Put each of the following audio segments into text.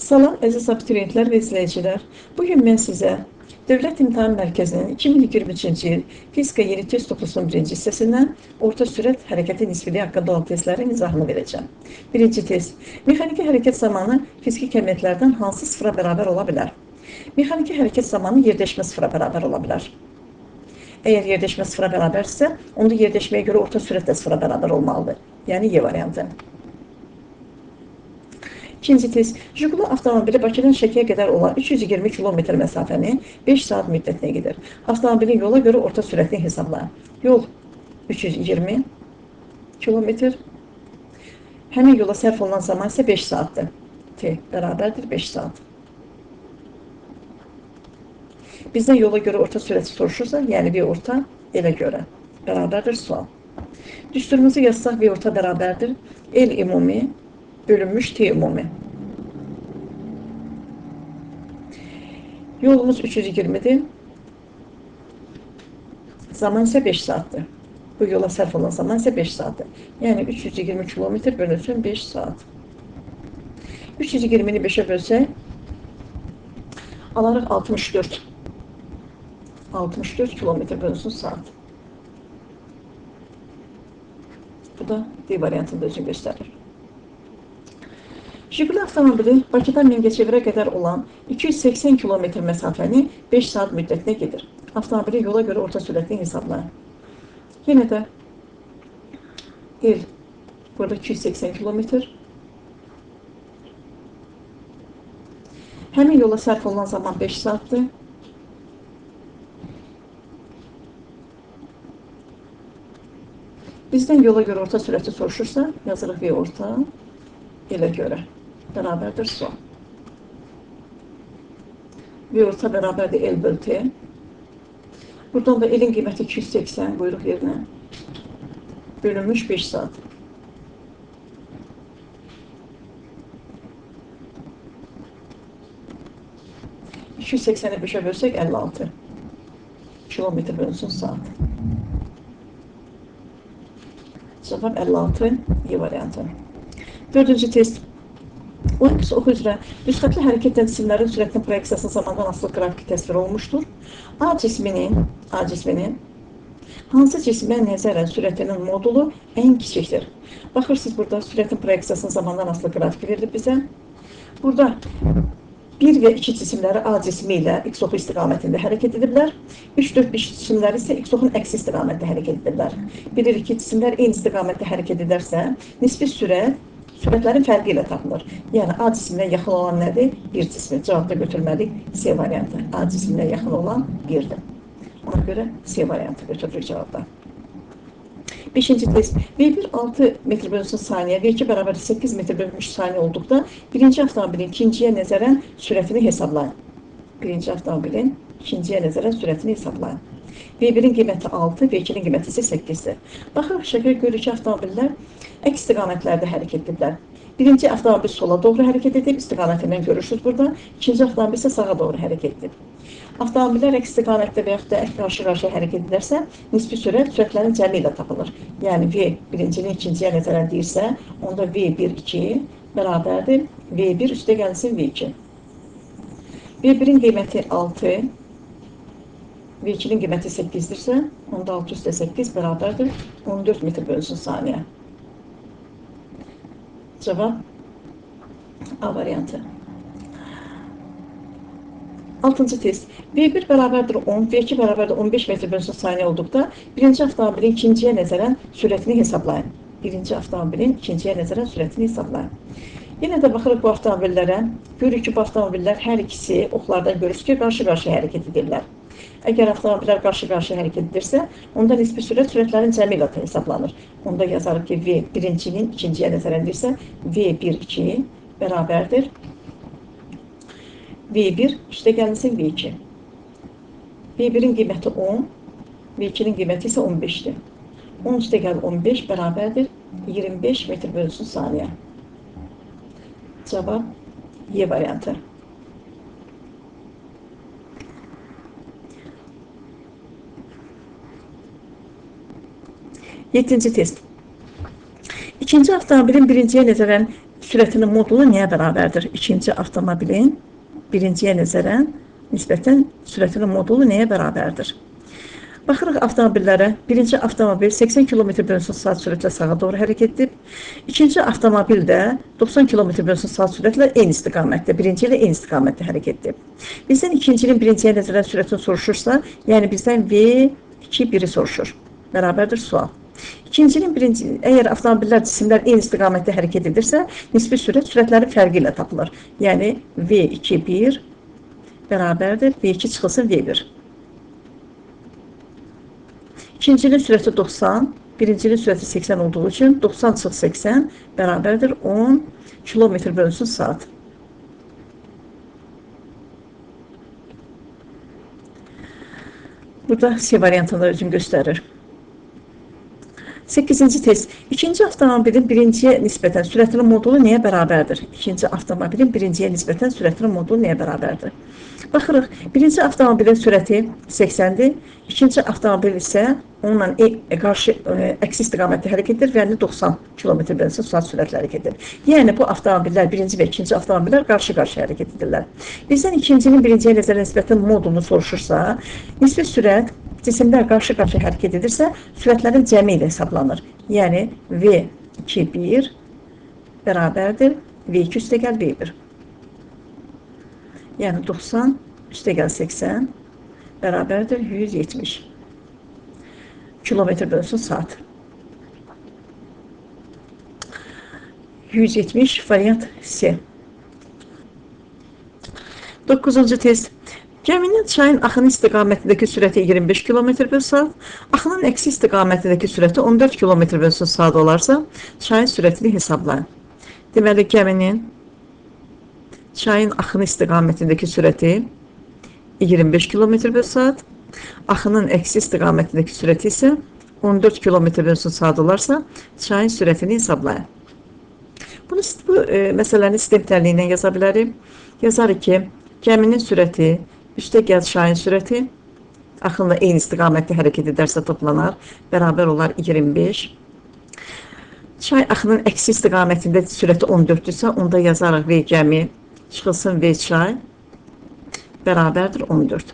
Salam əziz abituriyentlər və izləyicilər. Bugün mən sizə Dövlət İmtahan Mərkəzinin 2023-cü il fizika yeni test toplusunun birinci hissəsindən orta sürət hərəkəti nisbiliyi haqqında olan testlərin izahını verəcəm. Birinci test. Mexaniki hərəkət zamanı fiziki kəmiyyətlərdən hansı sıfıra bərabər ola bilər? Mexaniki hərəkət zamanı yerləşmə sıfıra bərabər ola bilər. Əgər yerləşmə sıfıra bərabərsə, onda yerləşməyə görə orta sürət də sıfıra bərabər olmalıdır. Yəni Y variantı. İkinci test. Jiguli avtomobili Bakıdan Şəkiyə qədər olan 320 km məsafəni 5 saat müddətinə gedir. Avtomobilin yola görə orta sürətini hesablayın. Yol 320 km. Həmin yola sərf olunan zaman isə 5 saatdır. T bərabərdir 5 saat. Bizdən yola görə orta sürəti soruşursa, yəni V orta elə görə bərabərdir sual. Düsturumuzu yazsaq V orta bərabərdir L ümumi bölünmüş T ümumi. Yolumuz 320'dir. Zaman ise 5 saattir. Bu yola sərf olan zaman ise 5 saattir. Yani 320 kilometre bölünsün 5 saat. 320'ni 5'e bölsək, alarıq 64. 64 kilometre bölünsün saat. Bu da D variantında özünü göstərir. Jiguli avtomobili Bakıdan Mingəçevirə qədər olan 280 km məsafəni 5 saat müddətinə gedir. Avtomobili yola görə orta sürətini hesablayın. Yenə də L burada 280 km. Həmin yola sərf olunan zaman 5 saatdır. Bizdən yola görə orta sürəti soruşursa, yazırıq V orta elə görə bərabərdir son. V orta bərabərdir L bölü T. Buradan da L'in qiyməti 280 buyruq yerinə bölünmüş 5 saat. %280'i 5'e bölsək 56 kilometre bölünsün saat. Cevap 56 Y variantı. Dördüncü test. Oxu üzrə müstəqil hərəkət cisimlərin sürətinin proyeksiyası zamandan asılı qrafiki təsvir olunmuşdur. A cisminin hansı cismə nəzərən sürətinin modulu ən kiçikdir? Baxırsınız, burada sürətin proyeksiyasının zamandan asılı qrafiki verilib bizə. Burada 1 və 2 cisimləri A cismi ilə x oxu istiqamətində hərəkət edirlər. 3, 4, 5 cisimləri isə x oxun əksi istiqamətdə hərəkət edirlər. Bilir ki, cisimlər eyni istiqamətdə hərəkət edərsə, nisbi sürətlərin fərqi ilə tapılır. Yəni A cisminə yaxın olan nədir? 1 cismi. Cavabda götürmədik C variantı. A cisminə yaxın olan 1'dir. Ona görə C variantı götürülür cavabda. 5-ci test. V1 6 metr bölünsün saniyə, V2 bərabər 8 metr bölünmüş saniyə olduqda birinci avtomobilin ikinciyə nəzərən sürətini hesablayın. Birinci avtomobilin ikinciyə nəzərən sürətini hesablayın. V1'in qiyməti 6, V2'nin qiyməti isə 8'dir. Baxırıq, şəkil görürük ki, avtomobillər əks istiqamətlərdə hərəkət edirlər. Birinci avtomobil sola doğru hərəkət edib, istiqamətindən görürsünüz burada. İkinci avtomobil isə sağa doğru hərəkət edib. Avtomobillər əks istiqamətdə və yaxud da qarşı-qarşıya hərəkət edərsə, nisbi sürətlərin cəmi ilə tapılır. Yəni V birincinin ikinciyə nəzərən deyirsə, onda V1 2 bərabərdir V1 üstə gəlsin V2. V1'in qiyməti 6, V2'nin qiyməti 8'dirsə, onda 6 üstə 8 bərabərdir 14 metr bölünsün saniyə. Cevap A variantı. 6-cı test. V1 bərabərdir 10, V2 bərabərdir 15 metr bölünsün saniyə olduqda birinci avtomobilin ikinciyə nəzərən sürətini hesablayın. Birinci avtomobilin ikinciyə nəzərən sürətini hesablayın. Yenə də baxırıq bu avtomobillərə. Görürük ki, bu avtomobillər hər ikisi oxlardan görürüz ki, qarşı-qarşıya hərəkət edirlər. Əgər avtomobillər qarşı-qarşıya hərəkət edirsə, onda nisbi sürətlərin cəmi ilə hesablanır. Onda yazarıq ki, V birincinin ikinciyə nəzərən deyirsə, V1 2 bərabərdir V1 üstə gəlsin V2. V1'in qiyməti 10, V2'nin qiyməti isə 15'dir. 10 üstə gəl 15 bərabərdir 25 metr bölünsün saniyə. Cavab Y variantı. 7-ci test. İkinci avtomobilin birinciyə nəzərən sürətinin modulu nəyə bərabərdir? İkinci avtomobilin birinciyə nəzərən nisbətən sürətinin modulu nəyə bərabərdir? Baxırıq avtomobillərə. Birinci avtomobil 80 km/saat sürətlə sağa doğru hərəkət edib. İkinci avtomobil də 90 km/saat sürətlə eyni istiqamətdə, birinci ilə eyni istiqamətdə hərəkət edib. Bizdən ikincinin birinciyə nəzərən sürətini soruşursa, yəni bizdən V2-1-i soruşur. Bərabərdir sual. İkincinin birinci, əgər avtomobillər, cisimlər eyni istiqamətdə hərəkət edirsə, nisbi sürət sürətlərin fərqi ilə tapılır. Yəni V2-1 bərabərdir V2 çıxılsın V1. İkincinin sürəti 90, birincinin sürəti 80 olduğu üçün 90 çıx 80 bərabərdir 10 km/saat. Burada C variantını özüm göstərir. 8-ci test. İkinci avtomobilin birinciyə nisbətən sürətinin modulu nəyə bərabərdir? İkinci avtomobilin birinciyə nisbətən sürətinin modulu nəyə bərabərdir? Baxırıq, birinci avtomobilin sürəti 80-dir, ikinci avtomobil isə onunla qarşı əksi istiqamətdə hərəkət edir və 90 km/saat sürətlə hərəkət edir. Yəni, bu avtomobillər, birinci və ikinci avtomobillər qarşı-qarşı hərəkət edirlər. Bizdən ikincinin birinciyə nəzərən nisbətən modulunu soruşursa, nisbi sürət cisimlər qarşı-qarşı hərəkət edirsə, sürətlərin cəmi ilə hesablanır. Yəni, V2-1 bərabərdir V2 üstəgəl V1. Yəni, 90 üstəgəl 80 bərabərdir 170 km/saat. 170 variant C. 9-cu test. Gəminin çayın axını istiqamətindəki sürəti 25 km/saat, axının əksi istiqamətindəki sürəti 14 km/saat olarsa, çayın sürətini hesablayın. Deməli, gəminin çayın axını istiqamətindəki sürəti 25 km/saat, axının əksi istiqamətindəki sürəti isə 14 km/saat olarsa, çayın sürətini hesablayın. Bu məsələni sistem ilə yaza bilərik. Yazarıq ki, gəminin sürəti üstəgəl çayın sürəti axınla eyni istiqamətdə hərəkət edərsə toplanar, bərabər olar 25. Çay axının əksi istiqamətində sürəti 14-dürsə, onda yazarıq V gəmi çıxılsın V çay bərabərdir 14.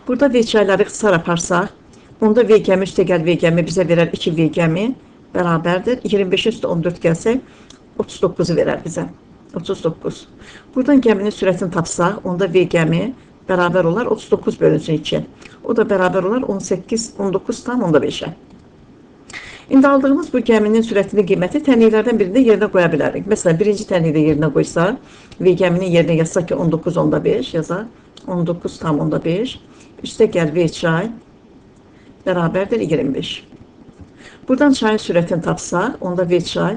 Burada V çayları ixtisar aparsaq, onda V gəmi üstəgəl V gəmi bizə verər 2 V gəmi bərabərdir. 25 üstə 14 gəlsək, 39-u verər bizə. 39. Buradan gəminin sürətini tapsaq, onda V gəmi bərabər olar 39 bölünsün 2. O da bərabər olar 19,5-ə. İndi aldığımız bu gəminin sürətinin qiyməti tənliklərdən birində yerinə qoya bilərik. Məsələn, birinci tənlikdə yerinə qoysaq, V gəminin yerinə yazsaq ki, 19,5 yazaq, 19,5. Üstə gəl V çay bərabərdir 25. Buradan çayın sürətini tapsaq, onda V çay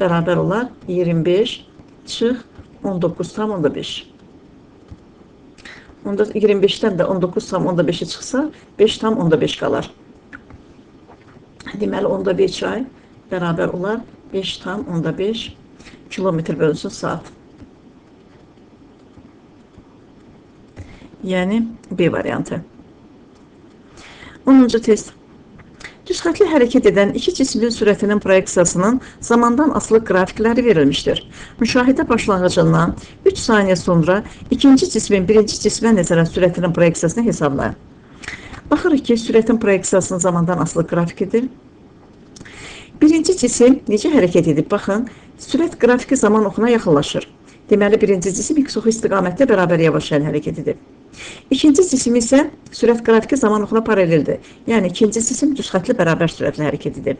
bərabər olar 25 çıx 19,5. Onda 25-dən də 19,5-i çıxsa, 5,5 qalar. Deməli, onda V çay bərabər olar 5,5 km/saat. Yəni, B variantı. 10-cu test. Düz xətli hərəkət edən iki cismin sürətinin proyeksiyasının zamandan asılı qrafikləri verilmişdir. Müşahidə başlanğıcından 3 saniyə sonra ikinci cismin birinci cismə nəzərən sürətinin proyeksiyasını hesablayın. Baxırıq ki, sürətin proyeksiyasının zamandan asılı grafikidir. Birinci cisim necə hərəkət edib? Baxın, sürət qrafiki zaman oxuna yaxınlaşır. Deməli, birinci cisim x oxu istiqamətdə bərabər yavaş hərəkət edib. İkinci cisim isə sürət qrafiki zaman oxuna paraleldir. Yəni, ikinci cisim düz xətli bərabər sürətlə hərəkət edib.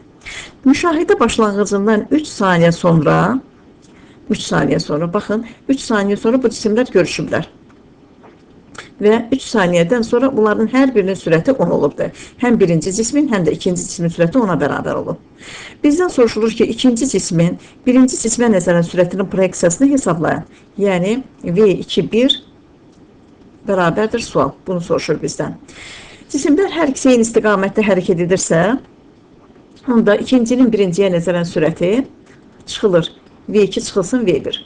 Müşahidə başlanğıcından 3 saniyə sonra, baxın, 3 saniyə sonra bu cisimlər görüşüblər. Və 3 saniyədən sonra bunların hər birinin sürəti 10 olubdur. Həm birinci cismin, həm də ikinci cismin sürəti ona bərabər olub. Bizdən soruşulur ki, ikinci cismin birinci cismə nəzərən sürətinin proyeksiyasını hesablayın. Yəni, V2,1 bərabərdir sual. Bunu soruşur bizdən. Cisimlər hər ikisi eyni istiqamətdə hərəkət edirsə, onda ikincinin birinciyə nəzərən sürəti çıxılır. V2 çıxılsın V1.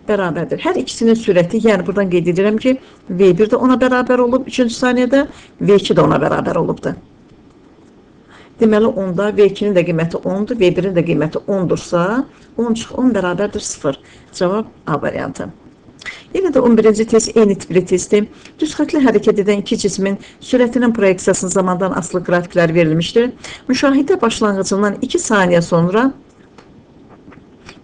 Bərabərdir. Hər ikisinin sürəti, yəni buradan qeyd edirəm ki, V1 də ona bərabər olub 3-cü saniyədə, V2 də ona bərabər olubdur. Deməli, onda V2-nin də qiyməti 10-dur, V1-in də qiyməti 10-dursa, 10-10 bərabərdir 0. Cavab A variantı. Yenə də 11-ci test eyni tipli testdir. Düz xətlə hərəkət edən iki cismin sürətinin proyeksiyasının zamandan asılı qrafikləri verilmişdir. Müşahidə başlanğıcından 2 saniyə sonra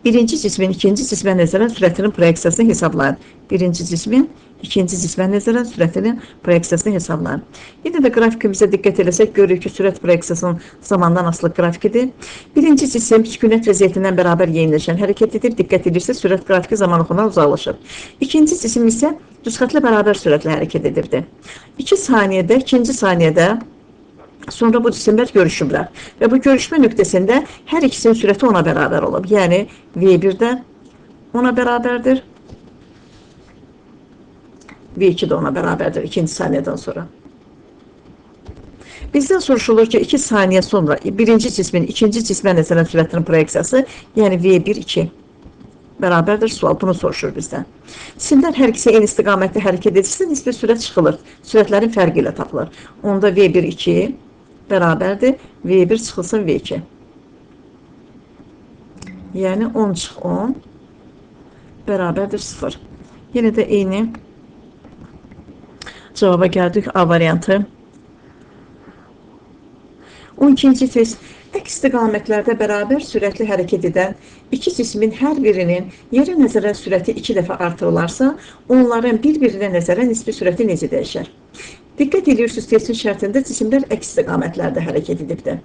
birinci cismin ikinci cismə nəzərən sürətinin proyeksiyasını hesablayın. Birinci cismin ikinci cismə nəzərən sürətinin proyeksiyasını hesablayın. Yenə də qrafikimizə diqqət eləsək, görürük ki, sürət proyeksiyasının zamandan asılı qrafikidir. Birinci cisim sükunət vəziyyətindən bərabər yeniləşən hərəkət edib, diqqət edirsə, sürət qrafiki zaman oxundan uzaqlaşır. İkinci cisim isə düz xətlə bərabər sürətlə hərəkət edirdi. 2 saniyədə, ikinci saniyədə sonra bu cisimlər görüşüblər və bu görüşmə nöqtəsində hər ikisinin sürəti 10-a bərabər olub. Yəni, V1 də 10-a bərabərdir, V2 də 10-a bərabərdir ikinci saniyədən sonra. Bizdən soruşulur ki, 2 saniyə sonra birinci cismin ikinci cismə nəzərən sürətinin proyeksiyası, yəni V1, 2 bərabərdir sual. Bunu soruşur bizdən. Cisimlər hər ikisi eyni istiqamətdə hərəkət edirsə, nisbi sürət çıxılır. Sürətlərin fərqi ilə tapılır. Onda V1, 2 bərabərdir, V1 çıxılsın V2. Yəni 10-10 bərabərdir 0. Yenə də eyni cavaba gəldik, A variantı. 12-ci test. Əks istiqamətlərdə bərabər sürətli hərəkət edən iki cismin hər birinin yerə nəzərən sürəti 2 dəfə artırılarsa, onların bir-birinə nəzərən nisbi sürəti necə dəyişər? Diqqət edirsiniz, testin şərtində cisimlər əks istiqamətlərdə hərəkət edibdir.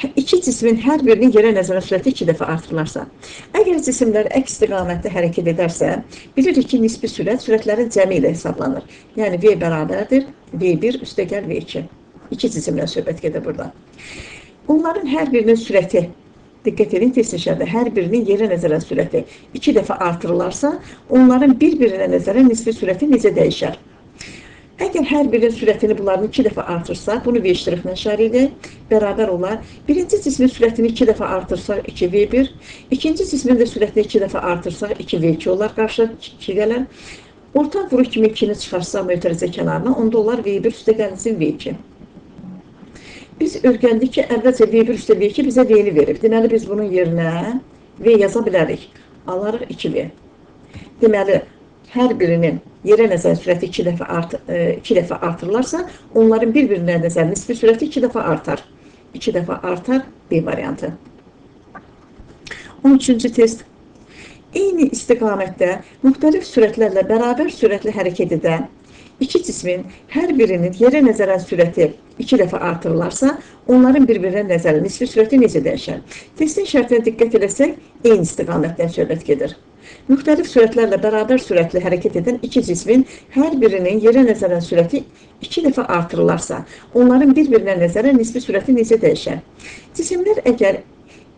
İki cismin hər birinin yerə nəzərən sürəti 2 dəfə artırılarsa, əgər cisimlər əks istiqamətdə hərəkət edərsə, bilirik ki, nisbi sürətlərin cəmi ilə hesablanır. Yəni, V bərabərdir, V1 üstəgəl V2. İki cisimlə söhbət gedir burada. Onların hər birinin sürəti, diqqət edin testin şərtində, hər birinin yerə nəzərən sürəti 2 dəfə artırılarsa, onların bir-birinə nəzərən nisbi sürəti necə dəyişər? Əgər hər birinin sürətini bunların 2 dəfə artırsa, bunu V ştrixlə işarələyək, bərabər olar. Birinci cismin sürətini 2 dəfə artırsaq 2V1, ikinci cismin də sürətini 2 dəfə artırsaq 2V2 olar, qarşı 2 gələr. Orta vuruq kimi 2-ni çıxarsaq mötərizə kənarına, onda olar V1 üstə gəlsin V2. Biz öyrəndik ki, əvvəlcə V1 üstə V2 bizə V-ni verib. Deməli, biz bunun yerinə V yaza bilərik. Alarıq 2V. Deməli, hər birinin yerə nəzərən sürəti 2 dəfə artırılarsa, onların bir-birinə nəzərən nisbi sürəti 2 dəfə artar. 2 dəfə artar, B variantı. 13-cü test. Eyni istiqamətdə müxtəlif sürətlərlə bərabər sürətlə hərəkət edən iki cismin hər birinin yerə nəzərən sürəti 2 dəfə artırılarsa, onların bir-birinə nəzərən nisbi sürəti necə dəyişər? Testin şərtinə diqqət eləsək, eyni istiqamətdən söhbət gedir. Müxtəlif sürətlərlə bərabər sürətlə hərəkət edən iki cismin hər birinin yerə nəzərən sürəti 2 dəfə artırılarsa, onların bir-birinə nəzərən nisbi sürəti necə dəyişər? Cisimlər əgər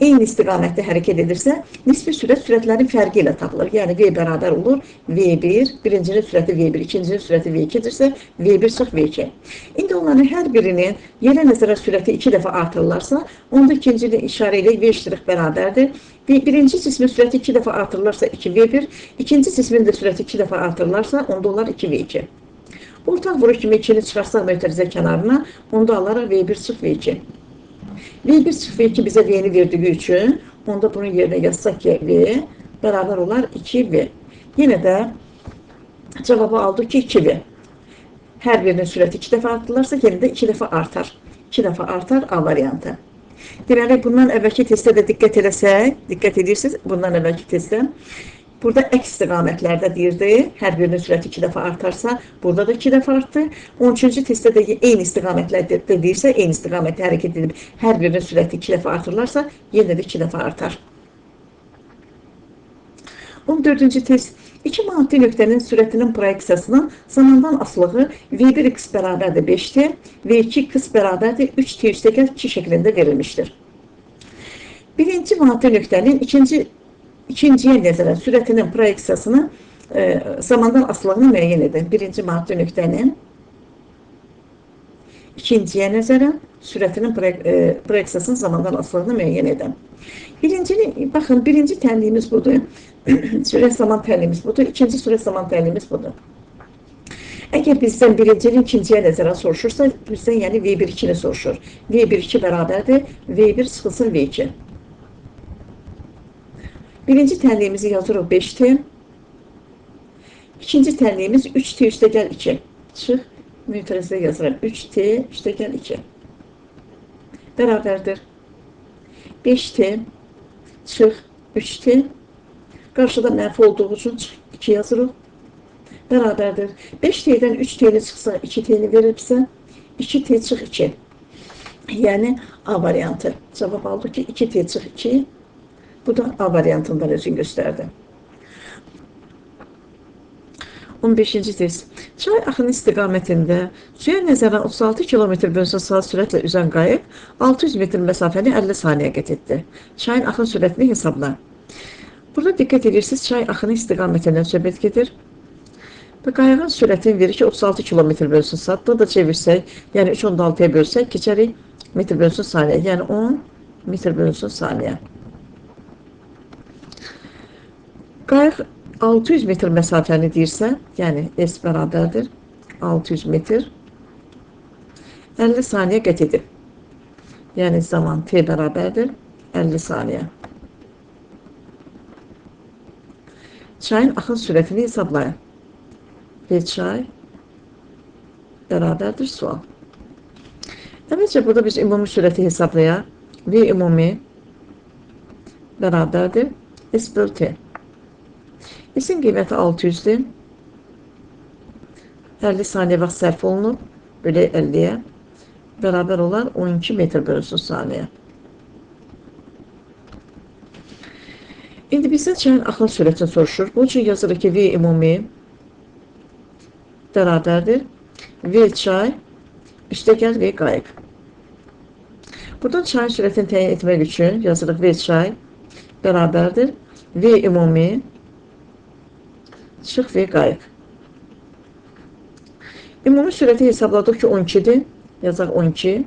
eyni istiqamətdə hərəkət edirsə, nisbi sürət sürətlərin fərqi ilə tapılır. Yəni, V bərabər olur, V1, birincinin sürəti V1, ikincinin sürəti V2-dirsə, V1 çıx V2. İndi onların hər birinin yerə nəzərən sürəti 2 dəfə artırılarsa, onda ikincinin işarə ilə V ştrix bərabərdir. Birinci cismin sürəti 2 dəfə artırılarsa 2V1, ikinci cismin də sürəti 2 dəfə artırılarsa, onda onlar 2V2. Ortaq vuruq kimi 2-ni çıxarsaq mötərizə kənarına, onda alaraq V1 çıx V2. V1 çıx V2 bizə V-ni verdiyi üçün, onda bunun yerinə yazsaq ki, V bərabər olar 2V. Yenə də cavabı aldıq ki, 2V. Hər birinin sürəti 2 dəfə artırılarsa, yenə də 2 dəfə artar. 2 dəfə artar, A variantı. Deməli, bundan əvvəlki testdə də diqqət eləsək, diqqət edirsiniz, bundan əvvəlki testdə, burada əks istiqamətlərdə deyirdi, hər birinin sürəti 2 dəfə artarsa, burada da 2 dəfə artdı. 13-cü testdə də eyni istiqamətlərdə deyirsə, eyni istiqamətdə hərəkət edib, hər birinin sürəti 2 dəfə artırlarsa, yenə də 2 dəfə artar. 14-cü test. İki mantıqlı nöqtənin sürətinin proyeksiyasının zamandan asılığı V1x bərabərdir 5-dir, V2x bərabərdir 3t üstəgəl 2 şəklində verilmişdir. Birinci mantıqlı nöqtənin ikinciyə nəzərən sürətinin proyeksiyasını zamandan asılığını müəyyən edin. Birinci mantıqlı nöqtənin ikinciyə nəzərən sürətinin proyeksiyasının zamandan asılığını müəyyən edin. Baxın, birinci tənliyimiz budur. Sürət zaman tənliyimiz budur. İkinci sürət zaman tənliyimiz budur. Əgər bizdən birincini ikinciyə nəzərən soruşursa, bizdən yəni V1-2-ni soruşur. V1-2 bərabərdir, V1 çıxılsın V2. Birinci tənliyimizi yazırıq 5T. İkinci tənliyimiz 3T üstəgəl 2. Çıx, mütərizdə yazıram. 3T üstəgəl 2. Bərabərdir. 5T çıx 3T. Qarşıda mənfi olduğu üçün çıx 2 yazırıq. Bərabərdir. 5T'dən 3T'li çıxsa 2T'li verir bizə. 2T çıx 2. Yəni A variantı. Cavab aldı ki 2T çıx 2. Bu da A variantından özünü göstərdi. 15-ci test. Çay axını istiqamətində suya nəzərən 36 km/saat sürətlə üzən qayıq 600 metr məsafəni 50 saniyə qət etdi. Çayın axın sürətini hesabla. Burada diqqət edirsiniz, çay axını istiqamətindən söhbət gedir. Və qayığın sürətini verir ki 36 km/saat. Bunu da çevirsək, yəni 3.6-ya bölsək, keçərik metr/saniyə. Yəni 10 metr/saniyə. Qayıq 600 metr məsafəni deyirsə, yəni S bərabərdir 600 metr 50 saniyə qət edib. Yəni zaman T bərabərdir 50 saniyə. Çayın axın sürətini hesablayın. V çay bərabərdir sual. Əvvəlcə burada biz ümumi sürəti hesablayaq. V ümumi bərabərdir S böl T. S-in qiyməti 600-dür. 50 saniyə vaxt sərf olunub. Bölü 50-yə. Bərabər olar 12 metr/saniyə. İndi bizdən çayın axın sürətini soruşur. Bunun üçün yazırıq ki, V ümumi bərabərdir. V çay üstəgəl V qayıq. Buradan çayın sürətini təyin etmək üçün yazırıq V çay bərabərdir. V ümumi çıx V qayıq. Ümumi sürəti hesabladıq ki 12-dir. Yazaq 12.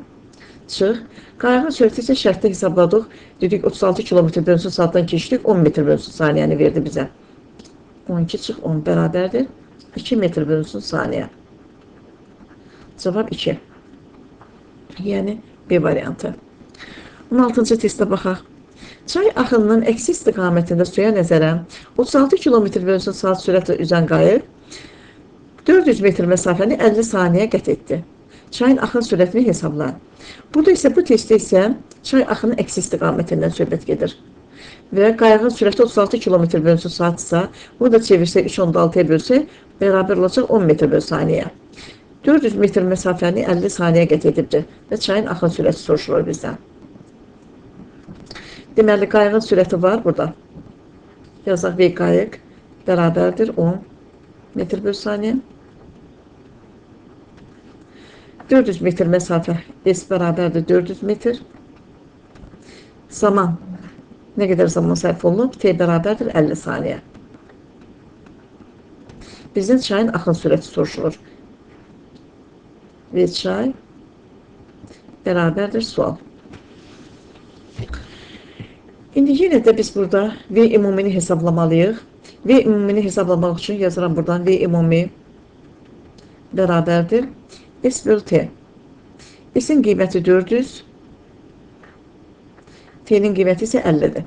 Çıx. Qayığın sürəti isə şərtdə hesabladıq. Dedik 36 km/saatdan keçdik. 10 metr/saniyəni verdi bizə. 12 çıx 10 bərabərdir. 2 metr/saniyə. Cavab 2. Yəni B variantı. 16-cı testə baxaq. Çay axınının əksi istiqamətində suya nəzərən 36 km/saat sürətlə üzən qayıq 400 metr məsafəni 50 saniyə qət etdi. Çayın axın sürətini hesablayın. Burada isə bu testdə isə çay axının əksi istiqamətindən söhbət gedir. Və qayığın sürəti 36 km/saat isə bunu da çevirsək 3.6-ya bölsək bərabər olacaq 10 metr/saniyə. 400 metr məsafəni 50 saniyə qət edibdir və çayın axın sürəti soruşulur bizdən. Deməli, qayığın sürəti var burada. Yazaq V qayıq bərabərdir 10 metr/saniyə. 400 metr məsafə S bərabərdir 400 metr. Zaman. Nə qədər zaman sərf olunub? T bərabərdir 50 saniyə. Bizdən çayın axın sürəti soruşulur. V çay bərabərdir sual. İndi yenə də biz burada V ümumini hesablamalıyıq. V ümumini hesablamaq üçün yazıram buradan V ümumi bərabərdir S böl T. S-in qiyməti 400. T-nin qiyməti isə 50-dir.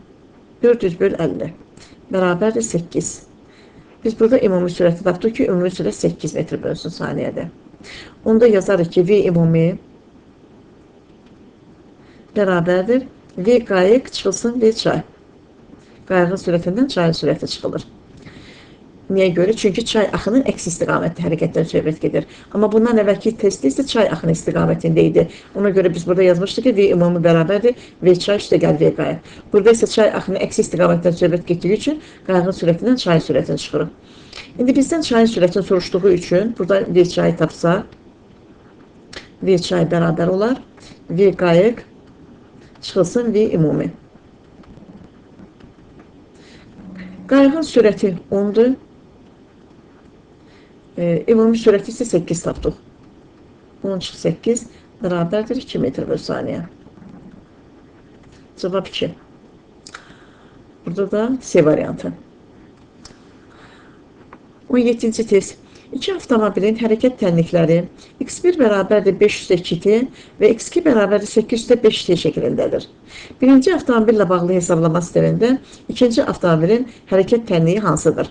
400 böl 50 bərabərdir 8. Biz burada ümumi sürəti tapdıq ki, ümumi sürət 8 metr/saniyədir. Onda yazarıq ki, V ümumi bərabərdir V qayıq çıxılsın V çay. Qayığın sürətindən çayın sürəti çıxılır. Niyə görə? Çünki çay axının əks istiqamətli hərəkətdən söhbət gedir. Amma bundan əvvəlki testdə isə çay axını istiqamətində idi. Ona görə biz burada yazmışdıq ki, V ümumi bərabərdir V çay üstəgəl V qayıq. Burada isə çay axını əks istiqamətdən söhbət getdiyi üçün qayığın sürətindən çayın sürətini çıxırıq. İndi bizdən çayın sürətini soruşduğu üçün burada V çayı tapsaq, V çay bərabər olar V qayıq çıxılsın V ümumi. Qayığın sürəti 10-dur. Ümumi sürəti isə 8 tapdıq. 10-8 bərabərdir 2 metr/saniyə. Cavab 2. Burada da C variantı. 17-ci test. İki avtomobilin hərəkət tənlikləri x1 bərabərdir 500-2t və x2 bərabərdir 800-5t şəklindədir. Birinci avtomobillə bağlı hesablama sistemində ikinci avtomobilin hərəkət tənliyi hansıdır?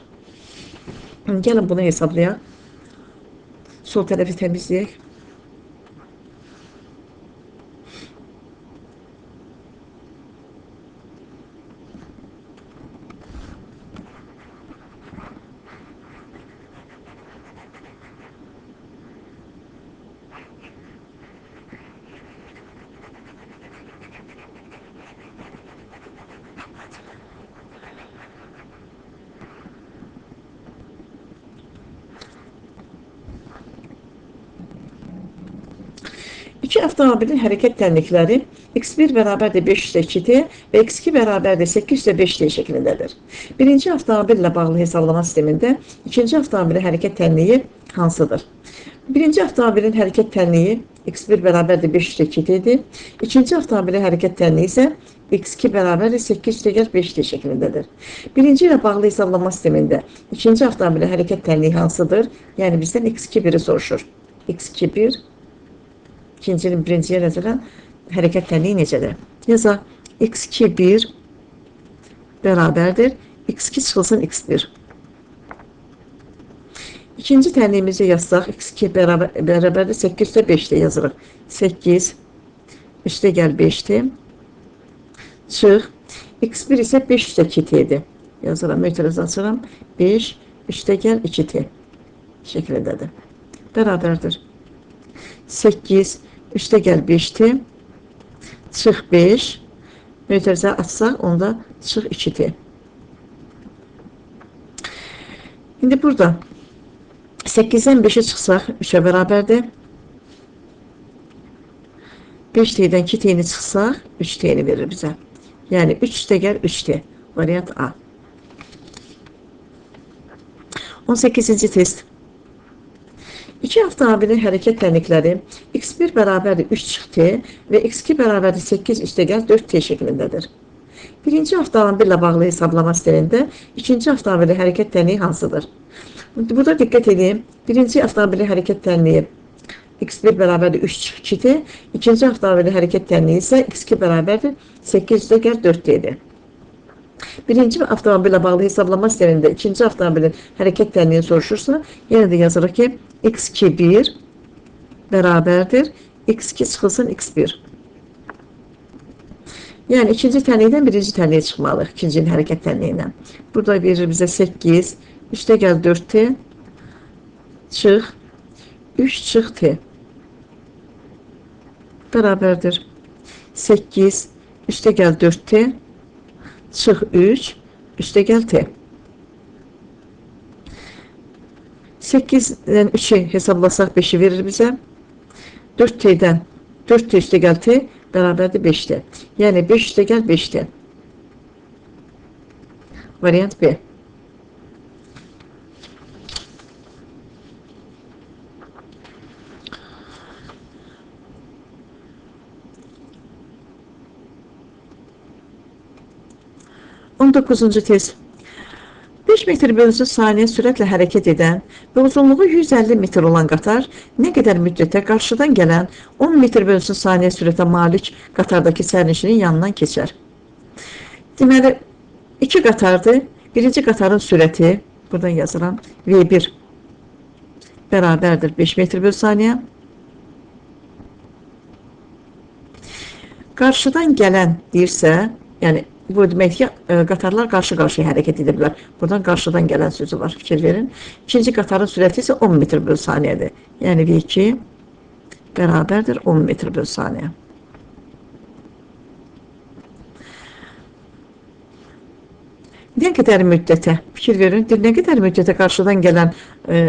Gəlin bunu hesablayaq. Sol tərəfi təmizləyək. İki avtomobilin hərəkət tənlikləri x1 bərabərdir 500-2t və x2 bərabərdir 800-5t şəklindədir. Birinci avtomobillə bağlı hesablama sistemində ikinci avtomobilin hərəkət tənliyi hansıdır? Birinci avtomobilin hərəkət tənliyi x1 bərabərdir 500-2t-dir. İkinci avtomobilin hərəkət tənliyi isə x2 bərabərdir 800-5t şəklindədir. Birinci ilə bağlı hesablama sistemində ikinci avtomobilin hərəkət tənliyi hansıdır? Yəni bizdən x2-1-i soruşur. x2-1 İkincinin birinciyə nəzərən hərəkət tənliyi necədir? Yazaq, x2-1 bərabərdir, x2 çıxılsın x1. İkinci tənliyimizi yazsaq, x2 bərabərdir 800-5t yazırıq. 8, üstə gəl 5t, çıx, x1 isə 500-2t-dir. Yazıram, mötərizə açıram, 5, üstə gəl 2t şəklindədir. Bərabərdir. 8, üstə gəl 5t, çıx 5, mötərizə açsaq, onda çıx 2t. İndi burada 8-dən 5-ə çıxsaq 3-ə bərabərdir. 5t'dən 2t'ni çıxsaq 3t'ni verir bizə. Yəni 3 üstə gəl 3t. Variant A. 18-ci test. İki avtomobilin hərəkət tənlikləri x1 bərabərdir 3t və x2 bərabərdir 8 üstə gəl 4t şəklindədir. Birinci avtomobillə bağlı hesablama sistemində ikinci avtomobilin hərəkət tənliyi hansıdır? Burada diqqət edin. Birinci avtomobilin hərəkət tənliyi x1 bərabərdir 3t, ikinci avtomobilin hərəkət tənliyi isə x2 bərabərdir 8 üstə gəl 4t'dir. Birinci avtomobillə bağlı hesablama sistemində ikinci avtomobilin hərəkət tənliyi soruşursa, yenə də yazırıq ki, x2-1 bərabərdir, x2 çıxılsın x1. Yəni, ikinci tənlikdən birinci tənliyə çıxmalıyıq, ikincinin hərəkət tənliyindən. Burada verir bizə 8, üstə gəl 4t, çıx, 3 çıx t. Bərabərdir. 8, üstə gəl 4t, çıx 3, üstə gəl t. 8-dən 3-ü hesablasaq 5-i verir bizə. 4t'dən 4t üstə gəl t bərabərdir 5t. Yəni 5 üstə gəl 5t. Variant B. On 9-cu test. 5 metr bölünsün saniyə sürətlə hərəkət edən və uzunluğu 150 metr olan qatar nə qədər müddətə qarşıdan gələn 10 metr bölünsün saniyə sürətə malik qatardakı sərnişinin yanından keçər. Deməli, iki qatardır. Birinci qatarın sürəti, buradan yazıram, V1 bərabərdir 5 metr bölü saniyə. Qarşıdan gələn deyirsə, yəni bu demək ki, qatarlar qarşı-qarşıya hərəkət edirlər. Buradan qarşıdan gələn sözü var, fikir verin. İkinci qatarın sürəti isə 10 metr bölü saniyədir. Yəni V2 bərabərdir 10 metr bölü saniyə. Nə qədər müddətə, fikir verin, nə qədər müddətə qarşıdan gələn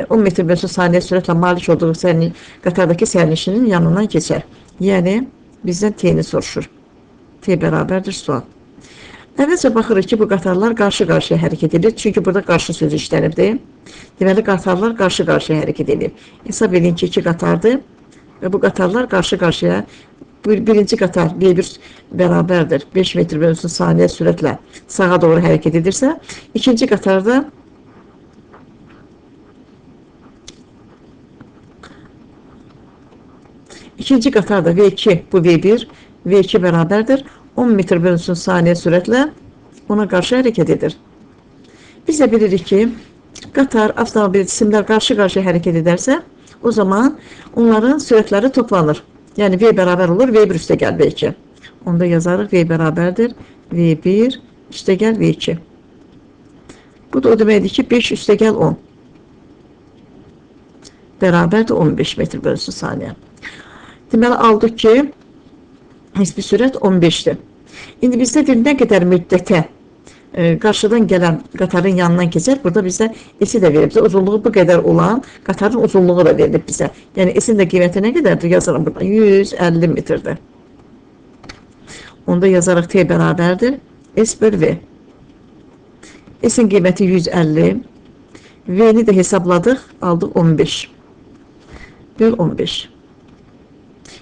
10 metr bölü saniyə sürətlə malik olduğu qatardakı sərnişinin yanından keçər. Yəni, bizdən T-ni soruşur. T bərabərdir sual. Əvvəlcə baxırıq ki, bu qatarlar qarşı-qarşıya hərəkət edir. Çünki burada qarşı sözü işlənibdir. Deməli, qatarlar qarşı-qarşıya hərəkət edir. Hesab edin ki, iki qatardır və bu qatarlar qarşı-qarşıya. Birinci qatar V1 bərabərdir 5 metr bölü saniyə sürətlə sağa doğru hərəkət edirsə, ikinci qatarda İkinci qatar da V2, bu V1, V2 bərabərdir 10 metr bölünsün saniyə sürətlə ona qarşı hərəkət edir. Biz də bilirik ki, qatar, avtomobil, cisimlər qarşı-qarşıya hərəkət edərsə, o zaman onların sürətləri toplanır. Yəni V bərabər olur, V1 üstəgəl V2. Onda yazarıq V bərabərdir V1 üstəgəl V2. Bu da o deməkdir ki, 5 üstəgəl 10 bərabərdir 15 metr bölünsün saniyə. Deməli, aldıq ki, nisbi sürət 15-dir. İndi bizdə nə qədər müddətə qarşıdan gələn qatarın yanından keçər. Burada bizdə S-i də verir. Bizə uzunluğu bu qədər olan qatarın uzunluğu da verilib bizə. Yəni S-in də qiyməti nə qədərdir? Yazarım burada. 150 metrdir. Onda yazarıq T bərabərdir S böl V. S-in qiyməti 150. V-ni də hesabladıq. Aldıq 15. Böl 15.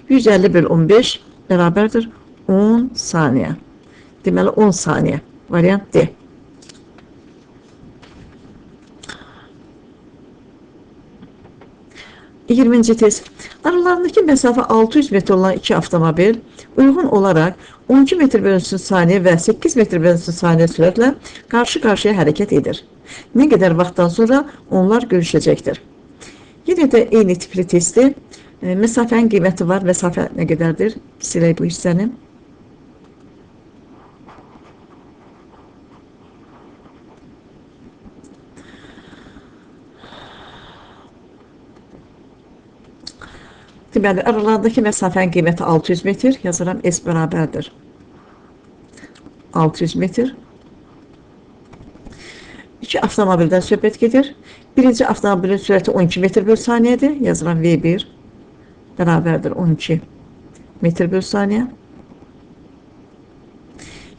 150 böl 15 bərabərdir 10 saniyə. Deməli 10 saniyə. Variant D. İkinci test. Aralarındakı məsafə 600 metr olan iki avtomobil uyğun olaraq 12 metr bölünsün saniyə və 8 metr bölünsün saniyə sürətlə qarşı-qarşıya hərəkət edir. Nə qədər vaxtdan sonra onlar görüşəcəkdir? Yenə də eyni tipli testi. Məsafənin qiyməti var. Məsafə nə qədərdir? Silək bu hissəni. Deməli, aralarındakı məsafənin qiyməti 600 metr. Yazıram S bərabərdir 600 metr. İki avtomobildən söhbət gedir. Birinci avtomobilin sürəti 12 metr böl saniyədir. Yazıram V1 bərabərdir 12 metr böl saniyə.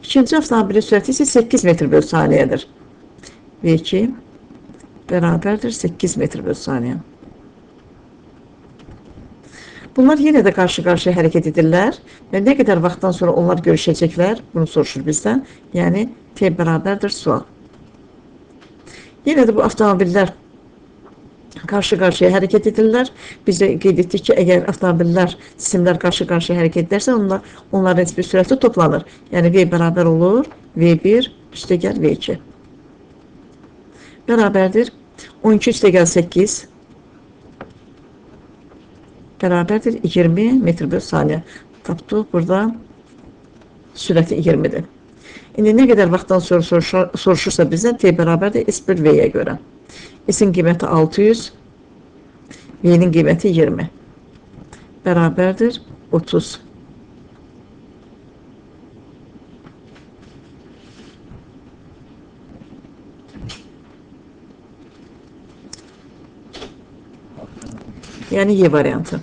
İkinci avtomobilin sürəti isə 8 metr böl saniyədir. V2 bərabərdir 8 metr böl saniyə. Bunlar yenə də qarşı-qarşıya hərəkət edirlər və nə qədər vaxtdan sonra onlar görüşəcəklər, bunu soruşur bizdən. Yəni, T bərabərdir sual. Yenə də bu avtomobillər qarşı-qarşıya hərəkət edirlər. Biz də qeyd etdik ki, əgər avtomobillər, cisimlər qarşı-qarşıya hərəkət edərsə, onların nisbi sürəti toplanır. Yəni, V bərabər olur, V1 üstəgəl V2. Bərabərdir 12 üstəgəl 8 bərabərdir 20 metr böl saniyə. Tapdıq, burada sürəti 20-dir. İndi nə qədər vaxtdan sonra soruşursa bizdən T bərabərdir S böl V-yə görə. S-in qiyməti 600, V-nin qiyməti 20. Bərabərdir 30. Yəni Y variantı.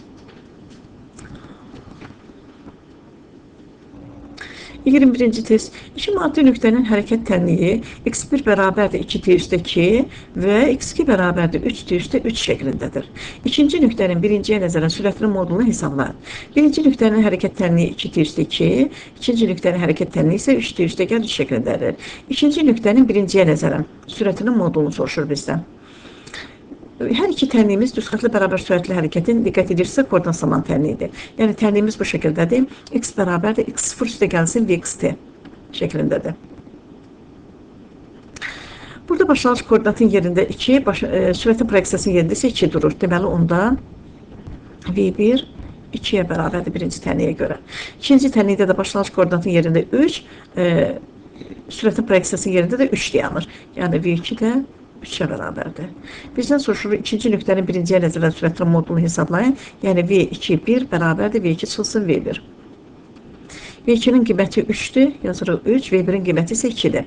21-ci test. İki maddi nöqtənin hərəkət tənliyi x1 bərabərdir 2t üstə 2 və x2 bərabərdir 3t üstə 3 şəklindədir. İkinci nöqtənin birinciyə nəzərən sürətinin modulunu hesablayın. Birinci nöqtənin hərəkət tənliyi 2t üstə 2, ikinci nöqtənin hərəkət tənliyi isə 3t üstə 3 şəklindədir. İkinci nöqtənin birinciyə nəzərən sürətinin modulunu soruşur bizdən. Hər iki tənliyimiz düzxətli bərabər sürətli hərəkətin diqqət edirsə koordinat salan tənliyidir. Yəni tənliyimiz bu şəkildədir. X bərabərdir x0 üstə gəlsin vxt şəklindədir. Burada başlanğıc koordinatın yerində 2, sürətin proyeksiyasının yerində isə 2 durur. Deməli onda V1 2-yə bərabərdir birinci tənliyə görə. İkinci tənlikdə də başlanğıc koordinatın yerində 3, sürətin proyeksiyasının yerində də 3 dayanır. Yəni V2 də 3-ə bərabərdir. Bizdən soruşur, ikinci nöqtənin birinciyə nəzərən sürətinin modulunu hesablayın. Yəni V2 1 bərabərdir, V2 çıxılsın V1. V2-nin qiyməti 3-dür, yazırıq 3, V1-in qiyməti isə 2-dir.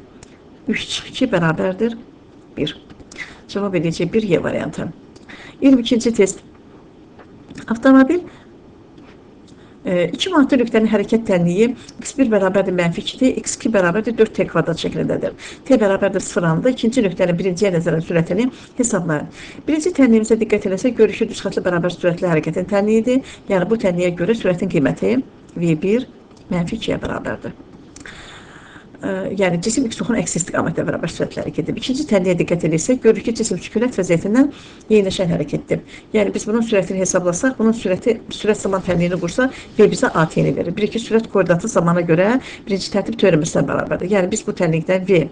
3 çıx 2 bərabərdir 1. Cavab edəcək 1 Y variantı. 22-ci test. Avtomobil İki maddi nöqtənin hərəkət tənliyi x1 bərabərdir mənfi 2t, x2 bərabərdir 4t kvadrat şəklindədir. T bərabərdir 0 anda ikinci nöqtənin birinciyə nəzərən sürətini hesablayın. Birinci tənliyimizə diqqət eləsək, görüşü düzxətli bərabər sürətli hərəkətin tənliyidir. Yəni bu tənliyə görə sürətin qiyməti V1 mənfi 2-yə bərabərdir. yəni cisim x oxun əksi istiqamətlə bərabər sürətlə hərəkət edir. İkinci tənliyə diqqət edirsək, görürük ki, cisim sükünət vəziyyətindən yeniləşən hərəkətdir. Yəni biz bunun sürətini hesablasaq, bunun sürət zaman tənliyini qursaq, V bizə AT-ni verir. Bir ki, sürət koordinatı zamana görə birinci tərtib teoreməsinə bərabərdir. Yəni biz bu tənlikdən V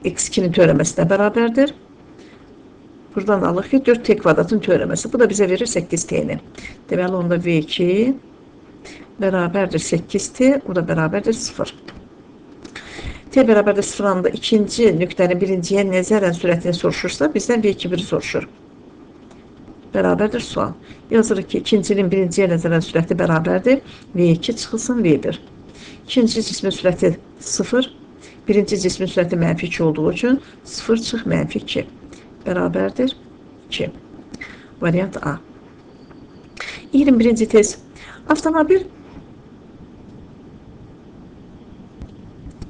x2-nin teoreməsinə bərabərdir. Buradan alırıq ki, 4t kvadratın teoreməsi. Bu da bizə verir 8t-ni. Deməli, onda V2 bərabərdir 8t, o da bərabərdir 0. T bərabərdir 0 anda ikinci nöqtənin birinciyə nəzərən sürətini soruşursa, bizdən V2-1 soruşur. Bərabərdir sual. Yazırıq ki, ikincinin birinciyə nəzərən sürəti bərabərdir. V2 çıxılsın V1. İkinci cismin sürəti 0. Birinci cismin sürəti mənfi 2 olduğu üçün 0 çıx mənfi 2. Bərabərdir 2. Variant A. 21-ci test. Avtomobil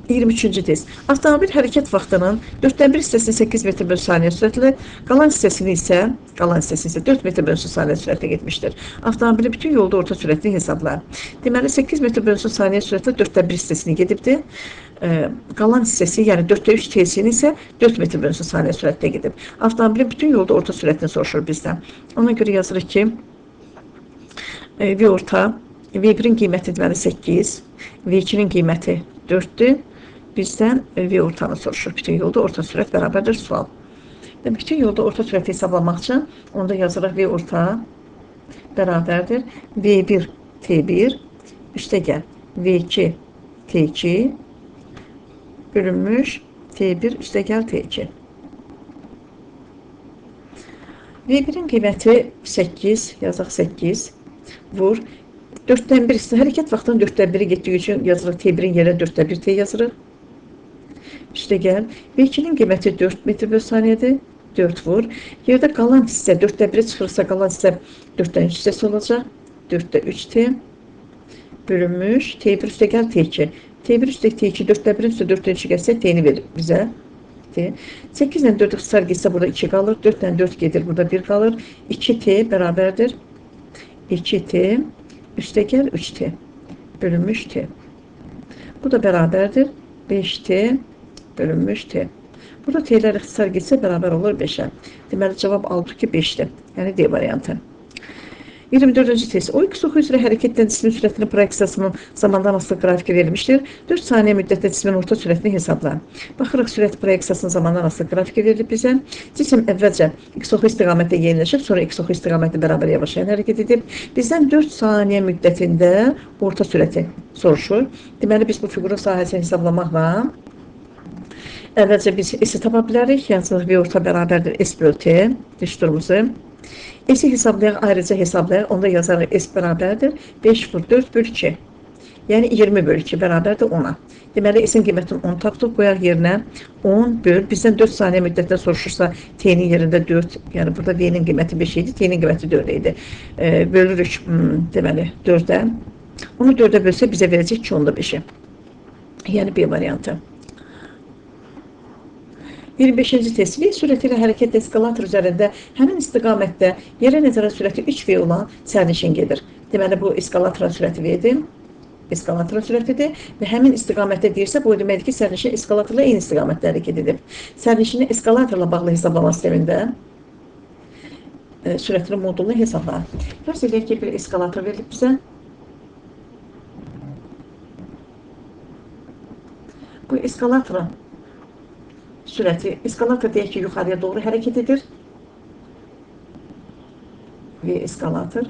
23-cü test. Avtomobil hərəkət vaxtının 4/1 hissəsini 8 metr/saniyə sürətlə, qalan hissəsini isə 4 metr/saniyə sürətlə getmişdir. Avtomobilin bütün yolda orta sürətini hesabla. Deməli, 8 metr/saniyə sürətlə 4/1 hissəsini gedibdir. Qalan hissəsi, yəni 4/3 t-sini isə 4 metr/saniyə sürətlə gedib. Avtomobilin bütün yolda orta sürətini soruşur bizdən. Ona görə yazırıq ki, V orta, V1-in qiyməti deməli 8, V2-nin qiyməti 4-dür. Bizdən V ortanı soruşur. Bütün yolda orta sürət bərabərdir sual. Bütün yolda orta sürəti hesablamaq üçün onda yazırıq V orta bərabərdir V1 T1 üstəgəl V2 T2 bölünmüş T1 üstəgəl T2. V1-in qiyməti 8, yazaq 8 vur. 4/1 hissə hərəkət vaxtının 4/1-i getdiyi üçün yazırıq T1-in yerinə 4/1 T yazırıq. Üstəgəl V2-nin qiyməti 4 metr/saniyədir. 4 vur. Yerdə qalan hissə 4/1 çıxırsa qalan hissə 4-dən 3 hissəsi olacaq. 4/3 T bölünmüş T1 üstəgəl T2. T1 üstəgəl T2 4/1-in üstə 4-dən 3 gəlsə T-ni verir bizə. 8 ilə 4 ixtisar getsə burada 2 qalır. 4 ilə 4 gedir, burada 1 qalır. 2T bərabərdir 2T üstəgəl 3T bölünmüş T. Bu da bərabərdir 5T bölünmüş T. Burada T'lər ixtisar getsə bərabər olur 5-ə. Deməli, cavab aldı ki, 5-dir. Yəni D variantı. 24-cü test. O x oxu üzrə hərəkət edən cismin sürətinin proyeksiyasının zamandan asılı qrafiki verilmişdir. 4 saniyə müddətdə cismin orta sürətini hesabla. Baxırıq, sürət proyeksiyasının zamandan asılı qrafiki verilib bizə. Cisim əvvəlcə x oxu istiqamətdə yeniləşib, sonra x oxu istiqaməti bərabər yavaşlayan hərəkət edib. Bizdən 4 saniyə müddətində orta sürəti soruşur. Deməli, biz bu fiqurun sahəsini hesablamaqla əvvəlcə biz S-i tapa bilərik. Yəni, V orta bərabərdir S böl T. Düşdürümüzü. S-i hesablayaq, ayrıca hesablayaq. Onda yazarıq S bərabərdir 5 vur 4 böl 2. Yəni 20 böl 2 bərabərdir 10-a. Deməli, S-in qiymətini 10 tapdıq, qoyaq yerinə 10 böl. Bizdən 4 saniyə müddətdə soruşursa T-nin yerində 4. Yəni, burada V-nin qiyməti 5 idi, T-nin qiyməti 4 idi. Bölürük, deməli, 4-ə. Onu 4-ə bölsə bizə verəcək 2/5-i. Yəni, B variantı. 25-ci test. V sürəti ilə hərəkət eskalator üzərində həmin istiqamətdə yerə nəzərən sürəti 3V olan sərnişin gedir. Deməli, bu eskalatorun sürəti V-dir. Eskalatorun sürətidir və həmin istiqamətdə deyirsə, bu deməkdir ki, sərnişin eskalatorla eyni istiqamətdə hərəkət edib. Sərnişini eskalatorla bağlı hesablama sistemində sürətinin modulunu hesablar. Fərz edək ki, bir eskalator verilib bizə. Bu eskalatorun sürəti, eskalator deyək ki, yuxarıya doğru hərəkət edir. V eskalator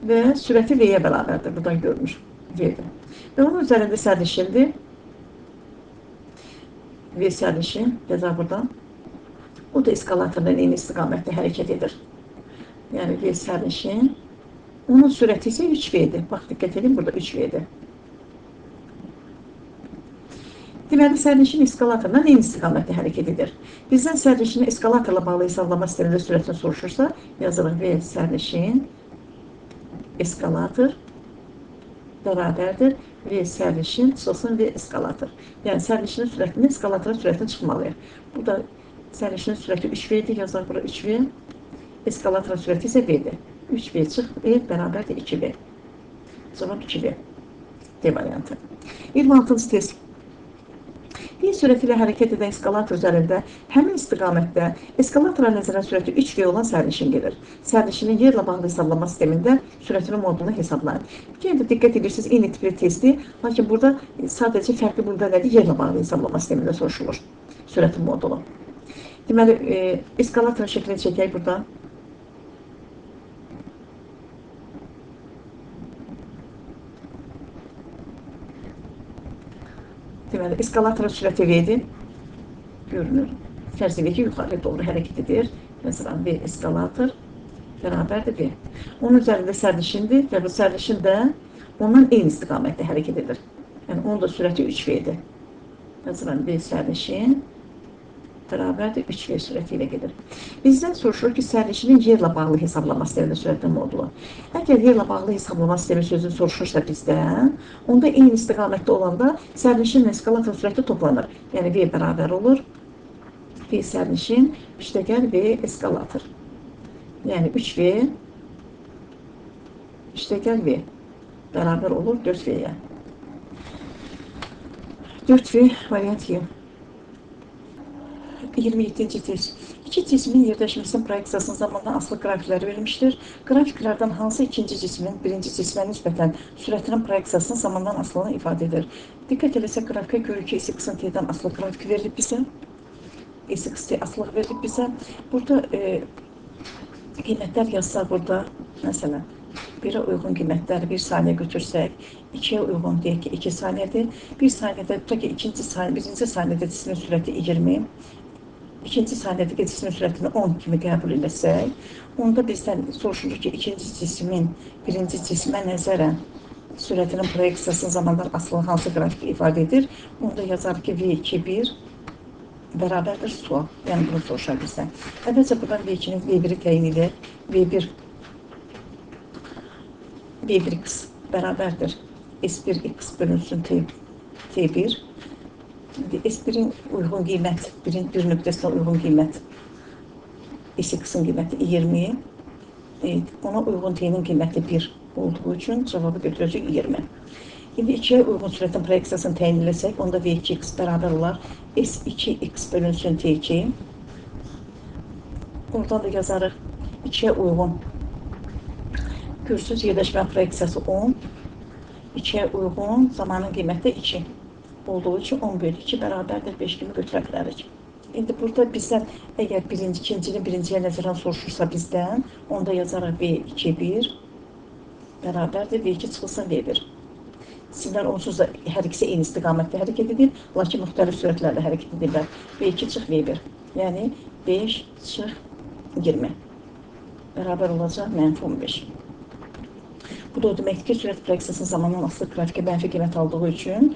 və sürəti V-yə bərabərdir. Buradan görünür V-dir. Və onun üzərində sərnişindir. V sərnişin, yazaq buradan. O da eskalatorla eyni istiqamətdə hərəkət edir. Yəni V sərnişin. Onun sürəti isə 3V-dir. Bax, diqqət edin, burada 3V-dir. Deməli, sərnişin eskalatorla eyni istiqamətdə hərəkət edir. Bizdən sərnişini eskalatorla bağlı hesablama sistemində sürətini soruşursa, yazırıq V sərnişin eskalator bərabərdir V sərnişin çıxılsın V eskalator. Yəni, sərnişinin sürətini, eskalatorun sürətini çıxmalıyıq. Burada sərnişinin sürəti 3V-dir, yazaq bura 3V. Eskalatorun sürəti isə V-dir. 3V çıx, V bərabərdir 2V. Cavab 2V. D variantı. 26-cı test. V sürəti ilə hərəkət edən eskalator üzərində həmin istiqamətdə eskalatora nəzərən sürəti 3V olan sərnişin gedir. Sərnişinin yerlə bağlı hesablama sistemində sürətinin modulunu hesablayın. Yenə də diqqət edirsiniz, eyni tipli testi, lakin burada sadəcə fərqli burada nədir? Yerlə bağlı hesablama sistemində soruşulur sürətin modulu. Deməli, eskalatorun şəklini çəkək burada. Deməli, eskalatorun sürəti V-dir. Görünür. Fərz edək ki, yuxarı doğru hərəkət edir. Məsələn, V eskalator bərabərdir V. Onun üzərində sərnişindir və bu sərnişin də ondan eyni istiqamətdə hərəkət edir. Yəni, onun da sürəti 3V-dir. Məsələn, V sərnişin bərabərdir 3V sürəti ilə gedir. Bizdən soruşur ki, sərnişinin yerlə bağlı hesablama sistemində sürətin modulu. Əgər yerlə bağlı hesablama sistemi sözünü soruşursa bizdən, onda eyni istiqamətdə olanda sərnişinlə eskalator sürəti toplanır. Yəni, V bərabər olur. V sərnişin + V eskalator. Yəni, 3V + V bərabər olur 4V-yə. 4V variant Y. 27-ci test. İki cismin yerləşməsinin proyeksiyasının zamandan asılı qrafikləri verilmişdir. Qrafiklərdən hansı ikinci cismin birinci cismə nisbətən sürətinin proyeksiyasının zamandan asılılığını ifadə edir? Diqqət eləsək qrafikə görürük ki, SX T'dən asılı qrafik verilib bizə. SX T asılıq verilib bizə. Burada qiymətlər yazsaq burada, məsələn, 1-ə uyğun qiymətləri 1 saniyə götürsək, 2-yə uyğun deyək ki, 2 saniyədir. 1 saniyədə, tutaq ki, birinci saniyədə cismin sürəti 20, ikinci saniyədə cismin sürətini 10 kimi qəbul etsək, onda bizdən soruşulur ki, ikinci cismin birinci cismə nəzərən sürətinin proyeksiyasının zamandan asılı hansı qrafik ifadə edir? Onda yazar ki, V2-1 bərabərdir sual. Yəni, bunu soruşar bizdən. Əvvəlcə buradan V2-nin V1-i təyin edir. V1x bərabərdir S1x bölünsün T1. S1-in uyğun qiymət, bir nöqtəsinə uyğun qiymət, SX-in qiyməti 20, ona uyğun T-nin qiyməti 1 olduğu üçün cavabı götürəcək 20. İndi 2-yə uyğun sürətin proyeksiyasını təyin etsək, onda V2x bərabər olar S2x bölünsün T2. Oradan da yazarıq 2-yə uyğun. Görürsünüz, yerləşmə proyeksiyası 10, 2-yə uyğun zamanın qiyməti 2. Olduğu üçün 10/2 bərabərdir 5 kimi götürə bilərik. İndi burada bizdən əgər ikincinin birinciyə nəzərən soruşursa bizdən, onda yazaraq V2-1 bərabərdir V2 çıxılsın V1. Cisimlər onsuz da hər ikisi eyni istiqamətdə hərəkət edir, lakin müxtəlif sürətlərlə hərəkət edirlər. V2 çıx V1, yəni 5 çıx 20 bərabər olacaq -15. Bu da o deməkdir ki, sürət proyeksiyasının zamandan asılı qrafikə mənfi qiymət aldığı üçün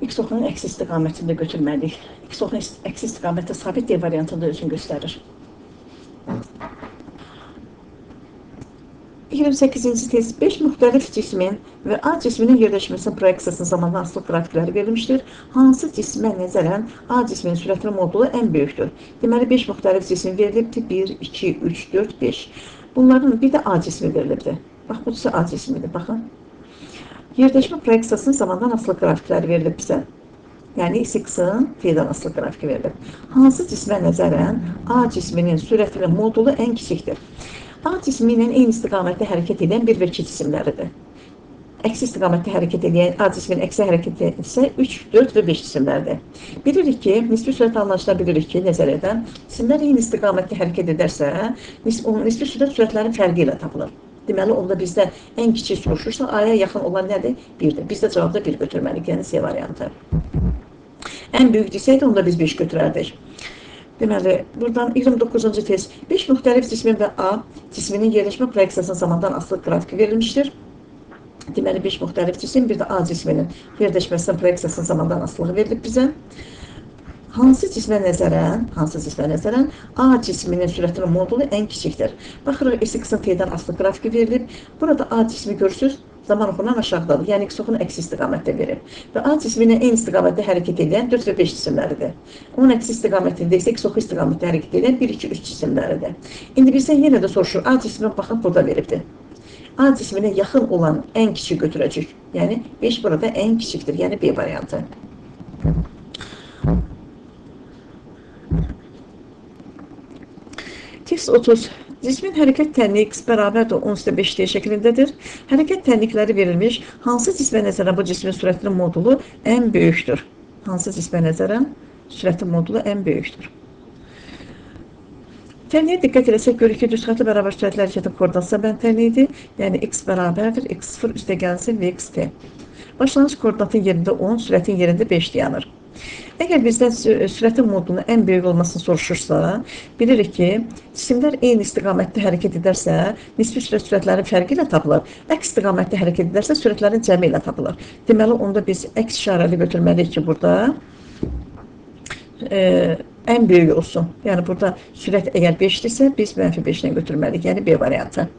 X oxunun əksi istiqamətində götürməliyik. X oxunun əksi istiqamətdə sabit D variantında özünü göstərir. 28-ci test 5 müxtəlif cismin və A cisminin yerləşməsinin proyeksiyasının zamandan asılı qrafikləri verilmişdir. Hansı cismə nəzərən A cisminin sürətinin modulu ən böyükdür? Deməli, 5 müxtəlif cisim verilibdir. 1, 2, 3, 4, 5. Bunların bir də A cismi verilibdir. Bax, bu isə A cismidir, baxın. Yerləşmə proyeksiyasının zamandan asılı qrafikləri verilib bizə. Yəni, SX-in T-dən asılı qrafiki verilib. Hansı cismə nəzərən A cisminin sürətinin modulu ən kiçikdir? A cismi ilə eyni istiqamətdə hərəkət edən 1 və 2 cisimləridir. Əksi istiqamətdə hərəkət edən A cisminin əksi hərəkət etsə 3, 4 və 5 cisimlərdir. Bilirik ki, nisbi sürət anlayışına bilirik ki, nəzər edən cisimlər eyni istiqamətdə hərəkət edərsə, nisbi sürətlərin fərqi ilə tapılır. Deməli, onda bizdə ən kiçik soruşursa, A-ya yaxın olan nədir? 1-dir. Biz də cavabda 1 götürməliyik, yəni C variantı. Ən böyük desəydi, onda biz 5 götürərdik. Deməli, buradan 29-cu test. 5 müxtəlif cismin və A cisminin yerləşmə proyeksiyasının zamandan asılı qrafiki verilmişdir. Deməli, 5 müxtəlif cisim, bir də A cisminin yerləşməsinin proyeksiyasının zamandan asılığı verilib bizə. Hansı cismə nəzərən A cisminin sürətinin modulu ən kiçikdir? Baxırıq, SX-in T-dən asılı qrafiki verilib. Burada A cismi görürsünüz, zaman oxunan aşağıdadır. Yəni, X oxunu əksi istiqamətdə verir. Və A cisminin eyni istiqamətdə hərəkət edən 4 və 5 cisimləridir. Onun əksi istiqamətində isə X oxu istiqamətdə hərəkət edən 1, 2, 3 cisimləridir. İndi bizdən yenə də soruşur, A cisminə baxın, burada veribdir. A cisminə yaxın olan ən kiçik götürəcək. Yəni, 5 burada ən kiçikdir, yəni B variantı. Test 30. Cismin hərəkət tənliyi x bərabərdir 10^5 şəklindədir. Hərəkət tənlikləri verilmiş. Hansı cismə nəzərən bu cismin sürətinin modulu ən böyükdür? Hansı cismə nəzərən sürətin modulu ən böyükdür? Tənliyə diqqət eləsək, görürük ki, düz xətlə bərabər sürətli hərəkətin koordinatı bən tənliyidir. Yəni x bərabərdir, x0 üstə gəlsin vxt. Başlanğıc koordinatın yerində 10, sürətin yerində 5 dayanır. Əgər bizdən sürətin modulunun ən böyük olmasını soruşursa, bilirik ki, cisimlər eyni istiqamətdə hərəkət edərsə, nisbi sürətlərin fərqi ilə tapılır. Əks istiqamətdə hərəkət edərsə, sürətlərin cəmi ilə tapılır. Deməli, onda biz əks işarəli götürməliyik ki, burada ən böyük olsun. Yəni, burada sürət əgər 5-dirsə, biz -5 ilə götürməliyik. Yəni, B variantı.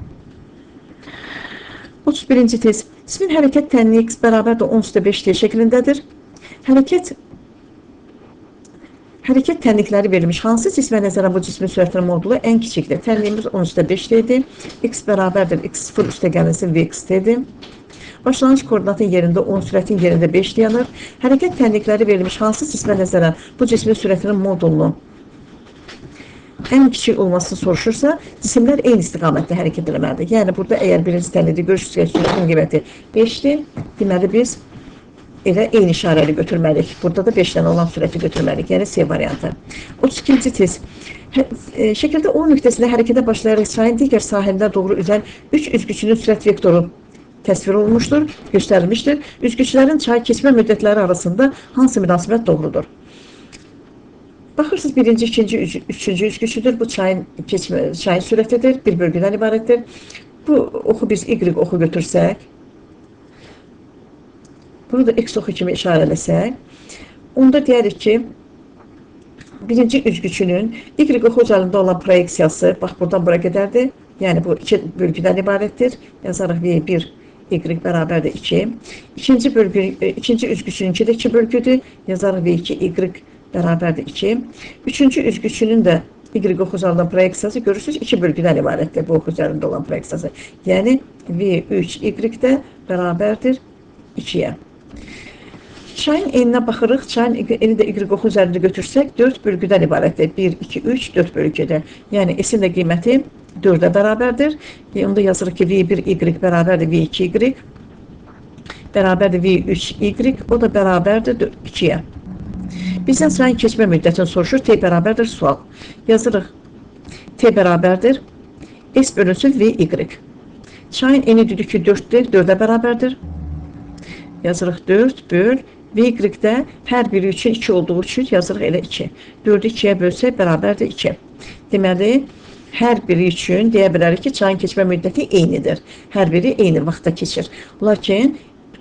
31-ci test. Cismin hərəkət tənliyi x bərabərdir 10^5 şəklindədir. Hərəkət tənlikləri verilmiş. Hansı cismə nəzərən bu cismin sürətinin modulu ən kiçikdir? Tənliyimiz 10^5-dir. X bərabərdir. X0 üstə gəlinsin vxt-dir. Başlanğıc koordinatın yerində 10, sürətin yerində 5 dayanır. Hərəkət tənlikləri verilmiş. Hansı cismə nəzərən bu cismin sürətinin modulunun ən kiçik olmasını soruşursa, cisimlər eyni istiqamətdə hərəkət etməlidir. Yəni, burada əgər birinci tənlikdə görürsünüz ki, sürətin qiyməti 5-dir, deməli biz elə eyni işarəli götürməliyik. Burada da 5 dənə olan sürəti götürməliyik. Yəni, C variantı. 32-ci test. Şəkildə O nöqtəsində hərəkətə başlayaraq çayın digər sahildə doğru üzən 3 üzgüçünün sürət vektoru təsvir olunmuşdur, göstərilmişdir. Üzgüçlərin çay keçmə müddətləri arasında hansı münasibət doğrudur? Baxırsınız, birinci, ikinci, üçüncü üzgüçüdür. Bu çayın sürətidir, bir bölgüdən ibarətdir. Bu oxu biz Y oxu götürsək, bunu da X oxu kimi işarələsək, onda deyərik ki, birinci üzgüçünün Y oxu üzərində olan proyeksiyası, bax, buradan bura qədərdir. Yəni, bu iki bölgüdən ibarətdir. Yazarıq V1, Y bərabərdir 2. İkinci üzgüçününki də 2 bölgüdür. Yazarıq V2, Y bərabərdir 2. Üçüncü üzgüçünün də Y oxu üzərində proyeksiyası, görürsünüz, 2 bölgüdən ibarətdir bu oxu üzərində olan proyeksiyası. Yəni, V3, Y də bərabərdir 2-yə. Çayın eninə baxırıq, çayın eni də Y oxu üzərində götürsək, 4 bölgüdən ibarətdir. 1, 2, 3, 4 bölgüdür. Yəni, S-in də qiyməti 4-ə bərabərdir. Onda yazırıq ki, V1, Y bərabərdir V2, Y bərabərdir V3, Y, o da bərabərdir 2-yə. Bizdən çayın keçmə müddətini soruşur, T bərabərdir sual. Yazırıq, T bərabərdir, S bölünsün VY. Çayın eni dedik ki, 4-dir, 4-ə bərabərdir. Yazırıq 4 böl, VY-də hər biri üçün 2 olduğu üçün yazırıq elə 2. 4-ü 2-yə bölsək bərabərdir 2. Deməli, hər biri üçün deyə bilərik ki, çayın keçmə müddəti eynidir. Hər biri eyni vaxtda keçir. Lakin,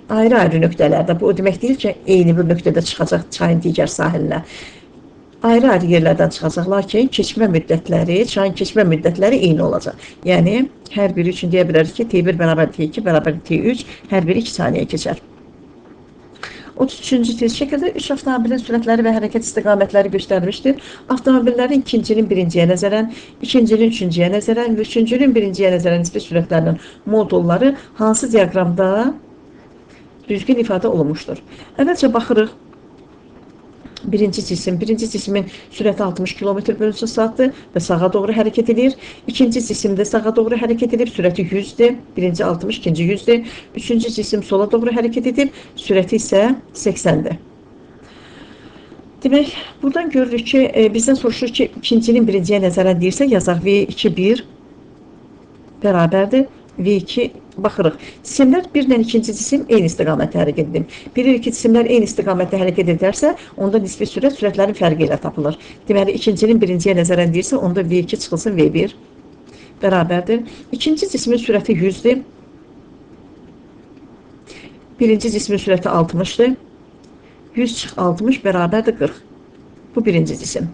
ayrı-ayrı nöqtələrdə, bu o demək deyil ki, eyni bir nöqtədə çıxacaq çayın digər sahilinə. Ayrı-ayrı yerlərdən çıxacaq, lakin çayın keçmə müddətləri eyni olacaq. Yəni, hər biri üçün deyə bilərik ki, T1 bərabər T2 bərabər T3, hər biri 2 saniyə keçər. 33-cü test şəkildə 3 avtomobilin sürətləri və hərəkət istiqamətləri göstərilmişdir. Avtomobillərin ikincinin birinciyə nəzərən, ikincinin üçüncüyə nəzərən və üçüncünün birinciyə nəzərən nisbi sürətlərinin modulları hansı diaqramda düzgün ifadə olunmuşdur? Əvvəlcə baxırıq. Birinci cismin sürəti 60 km/saatdır və sağa doğru hərəkət edir. İkinci cisim də sağa doğru hərəkət edib, sürəti 100-dir. Birinci 60, ikinci 100-dir. Üçüncü cisim sola doğru hərəkət edib, sürəti isə 80-dir. Demək, buradan görürük ki, bizdən soruşur ki, ikincinin birinciyə nəzərən deyirsə, yazaq V2, 1 bərabərdir. V2, baxırıq. Cisimlər 1 ilə ikinci cisim eyni istiqamətdə hərəkət edir. Bilirik ki, cisimlər eyni istiqamətdə hərəkət edərsə, onda nisbi sürətlərin fərqi ilə tapılır. Deməli, ikincinin birinciyə nəzərən deyirsə, onda V2 çıxılsın V1 bərabərdir. İkinci cismin sürəti 100-dir. Birinci cismin sürəti 60-dır. 100 çıx 60 bərabərdir 40. Bu birinci cisim.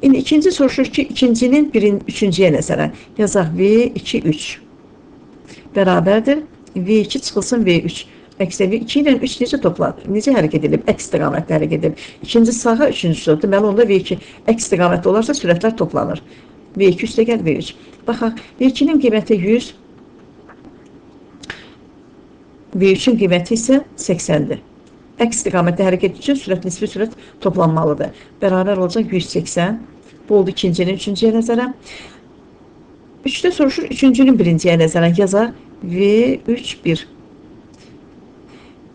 İndi ikinci soruşur ki, ikincinin üçüncüyə nəzərən. Yazaq V2, 3 bərabərdir. V2 çıxılsın V3. Əksdə V2 ilə 3 necə hərəkət edilib? Əks istiqamətdə hərəkət edilib. İkinci sağa, üçüncü sola. Deməli, onda V2 əks istiqamətdə olarsa sürətlər toplanır. V2 üstə gəl V3. Baxaq, V2-nin qiyməti 100. V3-ün qiyməti isə 80-dir. əks istiqamətdə hərəkət üçün sürət nisbi sürət toplanmalıdır. Bərabər olacaq 180. Bu oldu ikincinin üçüncüyə nəzərən. 3-də soruşur, üçüncünün birinciyə nəzərən yazar V3-1.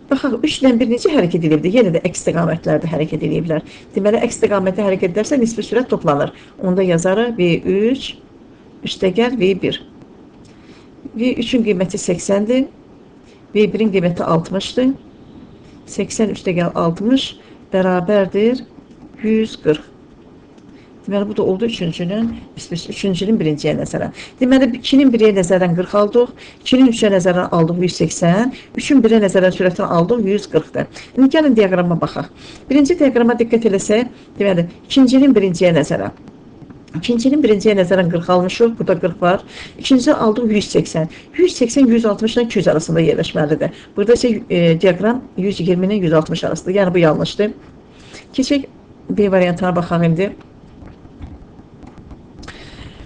Baxaq, 3 ilə 1 necə hərəkət edə bilər? Yenə də əks istiqamətlərdə hərəkət edə bilər. Deməli, əks istiqamətdə hərəkət edərsə nisbi sürət toplanır. Onda yazarıq V3 üstəgəl V1. V3-ün qiyməti 80-dir. V1-in qiyməti 60-dır. 80 üstəgəl 60 bərabərdir 140. Deməli, bu da oldu üçüncünün birinciyə nəzərən. Deməli, 2-nin 1-yə nəzərən 40 aldıq, 2-nin 3-ə nəzərən aldıq 180, 3-ün 1-ə nəzərən sürətini aldıq 140-dır. İndi gəlin diaqrama baxaq. Birinci diaqrama diqqət eləsək, deməli, ikincinin birinciyə nəzərən. İkincinin birinciyə nəzərən 40 almışıq, burada 40 var. İkincisi aldıq 180. 180 160 ilə 200 arasında yerləşməlidir. Burada isə diaqram 120 ilə 160 arasında. Yəni bu yanlışdır. Keçək B variantına baxaq indi.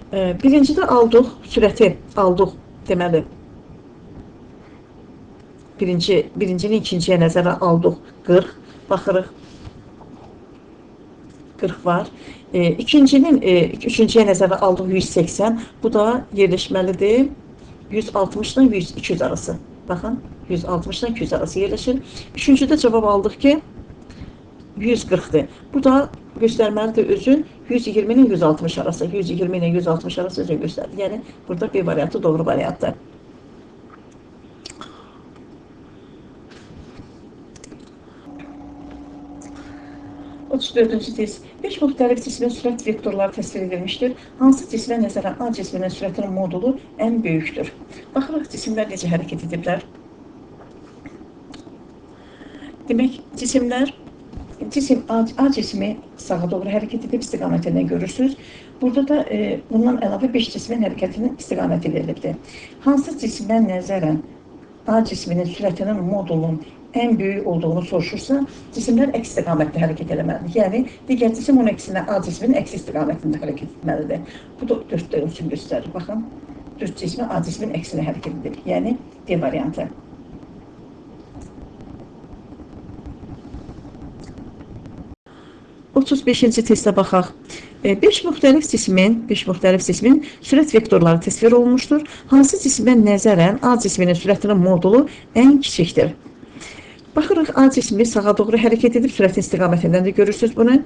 Birincidə aldıq, sürəti aldıq, deməli, birincinin ikinciyə nəzərən aldıq 40, baxırıq, 40 var. İkincinin üçüncüyə nəzərən aldıq 180, bu da yerləşməlidir 160 ilə 200 arası. Baxın, 160 ilə 200 arası yerləşir. Üçüncüdə cavab aldıq ki, 140-dır. Bu da göstərməlidir özün 120 ilə 160 arası. 120 ilə 160 arası özün göstərir. Yəni, burada B variantı doğru variantdır. Dördüncü test. 5 müxtəlif cismin sürət vektorları təsvir edilmişdir. Hansı cismə nəzərən A cisminin sürətinin modulu ən böyükdür? Baxırıq, cisimlər necə hərəkət ediblər. Demək, A cismi sağa doğru hərəkət edib istiqamətindən görürsünüz. Burada da bundan əlavə 5 cismin hərəkətinin istiqaməti verilibdir. Hansı cismə nəzərən A cisminin sürətinin modulunun ən böyük olduğunu soruşursa, cisimlər əks istiqamətdə hərəkət eləməlidir. Yəni, digər cisim onun əksinə A cisminin əks istiqamətində hərəkət etməlidir. Bu da 4 üçün göstərir. Baxın, 4 cismi A cisminin əksinə hərəkət edir. Yəni, D variantı. 35-ci testə baxaq. 5 müxtəlif cismin sürət vektorları təsvir olunmuşdur. Hansı cismə nəzərən A cisminin sürətinin modulu ən kiçikdir? Baxırıq, A cismi sağa doğru hərəkət edib sürətin istiqamətindən də görürsünüz bunu.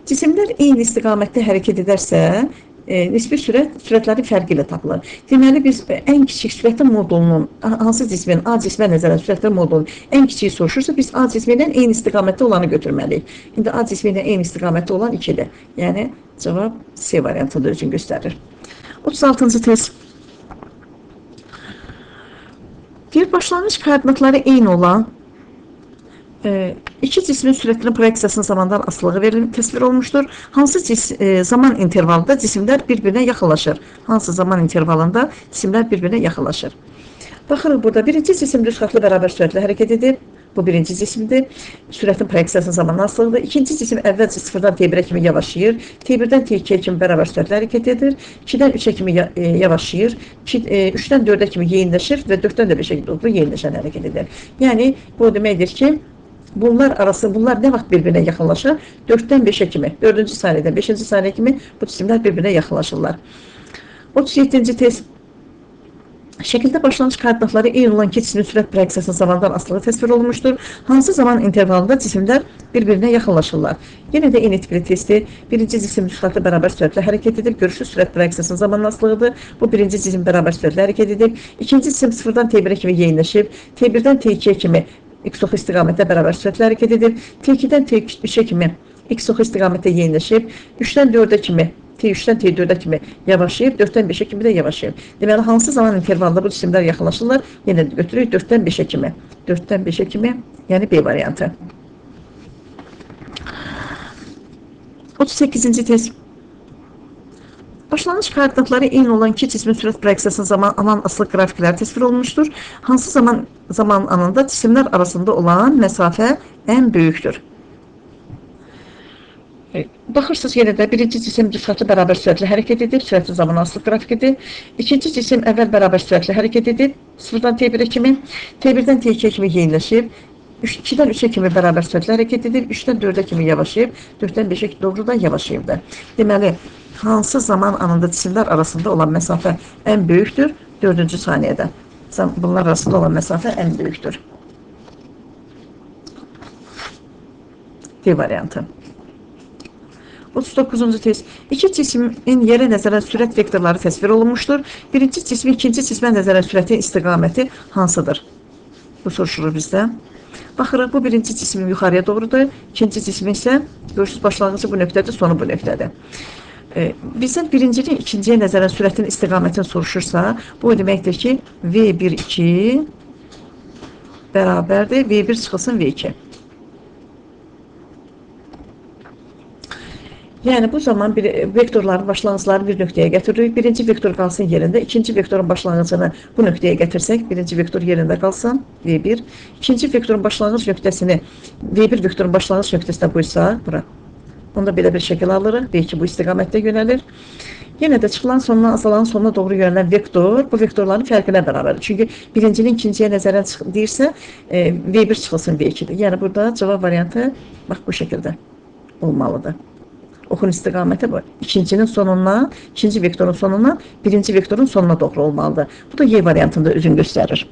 Cisimlər eyni istiqamətdə hərəkət edərsə, nisbi sürətlərin fərqi ilə tapılır. Deməli, biz ən kiçik sürətin modulunun, hansı cismin A cismə nəzərən sürətlərin modulunun ən kiçiyi soruşursa, biz A cismi ilə eyni istiqamətdə olanı götürməliyik. İndi A cismi ilə eyni istiqamətdə olan 2-dir. Yəni, cavab C variantını özün göstərir. 36-cı test. Bir başlanğıc koordinatları eyni olan iki cismin sürətinin proyeksiyasının zamandan asılılığı təsvir olmuşdur. Hansı zaman intervalında cisimlər bir-birinə yaxınlaşır? Hansı zaman intervalında cisimlər bir-birinə yaxınlaşır? Baxırıq, burada birinci cisim düz xətlə bərabər sürətlə hərəkət edir. Bu birinci cisimdir. Sürətin proyeksiyasının zamandan asılıdır. İkinci cisim əvvəlcə 0-dan T1-ə kimi yavaşlayır. T1-dən T2-yə kimi bərabər sürətlə hərəkət edir. 2-dən 3-ə kimi yavaşlayır. 3-dən 4-ə kimi yeyinləşir və 4-dən də 5-ə kimi yeyinləşən hərəkət edir. Yəni, bu deməkdir ki, bunlar nə vaxt bir-birinə yaxınlaşır? 4-dən 5-ə kimi, 4-cü saniyədən 5-ci saniyyə kimi bu cisimlər bir-birinə yaxınlaşırlar. 37-ci test. Şəkildə başlanğıc koordinatları eyni olan iki cismin sürət proyeksiyasının zamandan asılığı təsvir olunmuşdur. Hansı zaman intervalında cisimlər bir-birinə yaxınlaşırlar? Yenə də eyni tipli testdir. Birinci cisim düz xətlə bərabər sürətlə hərəkət edib, görüşü sürət proyeksiyasının zamandan asılığıdır. Bu birinci cisim bərabər sürətlə hərəkət edib. İkinci cisim 0-dan T1-ə kimi yeyinləşib, T1-dən T2-yə kimi x-ox istiqamətdə bərabər sürətlə hərəkət edib, T2-dən T3-ə kimi x-ox istiqamətdə yeyinləşib, 3-dən 4-ə kimi, T3-dən T4-ə kimi yavaşlayıb, 4-dən 5-ə kimi də yavaşlayıb. Deməli, hansı zaman intervalında bu cisimlər yaxınlaşırlar? Yenə də götürürük 4-dən 5-ə kimi. 4-dən 5-ə kimi, yəni B variantı. 38-ci test. Başlanğıc koordinatları eyni olan iki cismin sürət proyeksiyasının zaman asılı qrafikləri təsvir olunmuşdur. Hansı zaman anında cisimlər arasında olan məsafə ən böyükdür? Baxırsınız, yenə də birinci cisim düz xətlə bərabər sürətlə hərəkət edib, sürətin zaman asılı qrafikidir. İkinci cisim əvvəl bərabər sürətlə hərəkət edib, 0-dan T1-ə kimi, T1-dən T2-yə kimi yeyinləşib, 2-dən 3-ə kimi bərabər sürətlə hərəkət edir, 3-dən 4-ə kimi yavaşlayıb, 4-dən 5-ə doğru da yavaşlayıb. Deməli, hansı zaman anında cisimlər arasında olan məsafə ən böyükdür? 4-cü saniyədə. Bunlar arasında olan məsafə ən böyükdür. D variantı. 39-cu test. İki cismin yerə nəzərən sürət vektorları təsvir olunmuşdur. Birinci cismin ikinci cismə nəzərən sürətin istiqaməti hansıdır? Bu soruşulur bizdə. Baxırıq, bu birinci cismin yuxarıya doğrudur. İkinci cismin isə görürsünüz, başlanğıcı bu nöqtədir, sonu bu nöqtədir. Bizdən birincinin ikinciyə nəzərən sürətin istiqamətini soruşursa, bu deməkdir ki, V1-2 bərabərdir, V1 çıxılsın V2. Yəni, bu zaman vektorların başlanğıcları bir nöqtəyə getiririk. Birinci vektor qalsın yerində, ikinci vektorun başlanğıcını bu nöqtəyə gətirsək, birinci vektor yerində qalsın, V1. İkinci vektorun başlanğıc nöqtəsini V1 vektorun başlanğıc nöqtəsinə qoysaq, bura. Onda belə bir şəkil alırıq, V2 bu istiqamətdə yönəlir. Yenə də çıxılan sonuna, azalan sonuna doğru yönələn vektor, bu vektorların fərqinə bərabərdir. Çünki birincinin ikinciyə nəzərən deyirsə, V1 çıxılsın V2-dir. Yəni, burada cavab variantı, bax, bu şəkildə olmalıdır. Oxun istiqaməti bu. İkincinin sonundan, ikinci vektorun sonundan, birinci vektorun sonuna doğru olmalıdır. Bu da Y variantında özünü göstərir.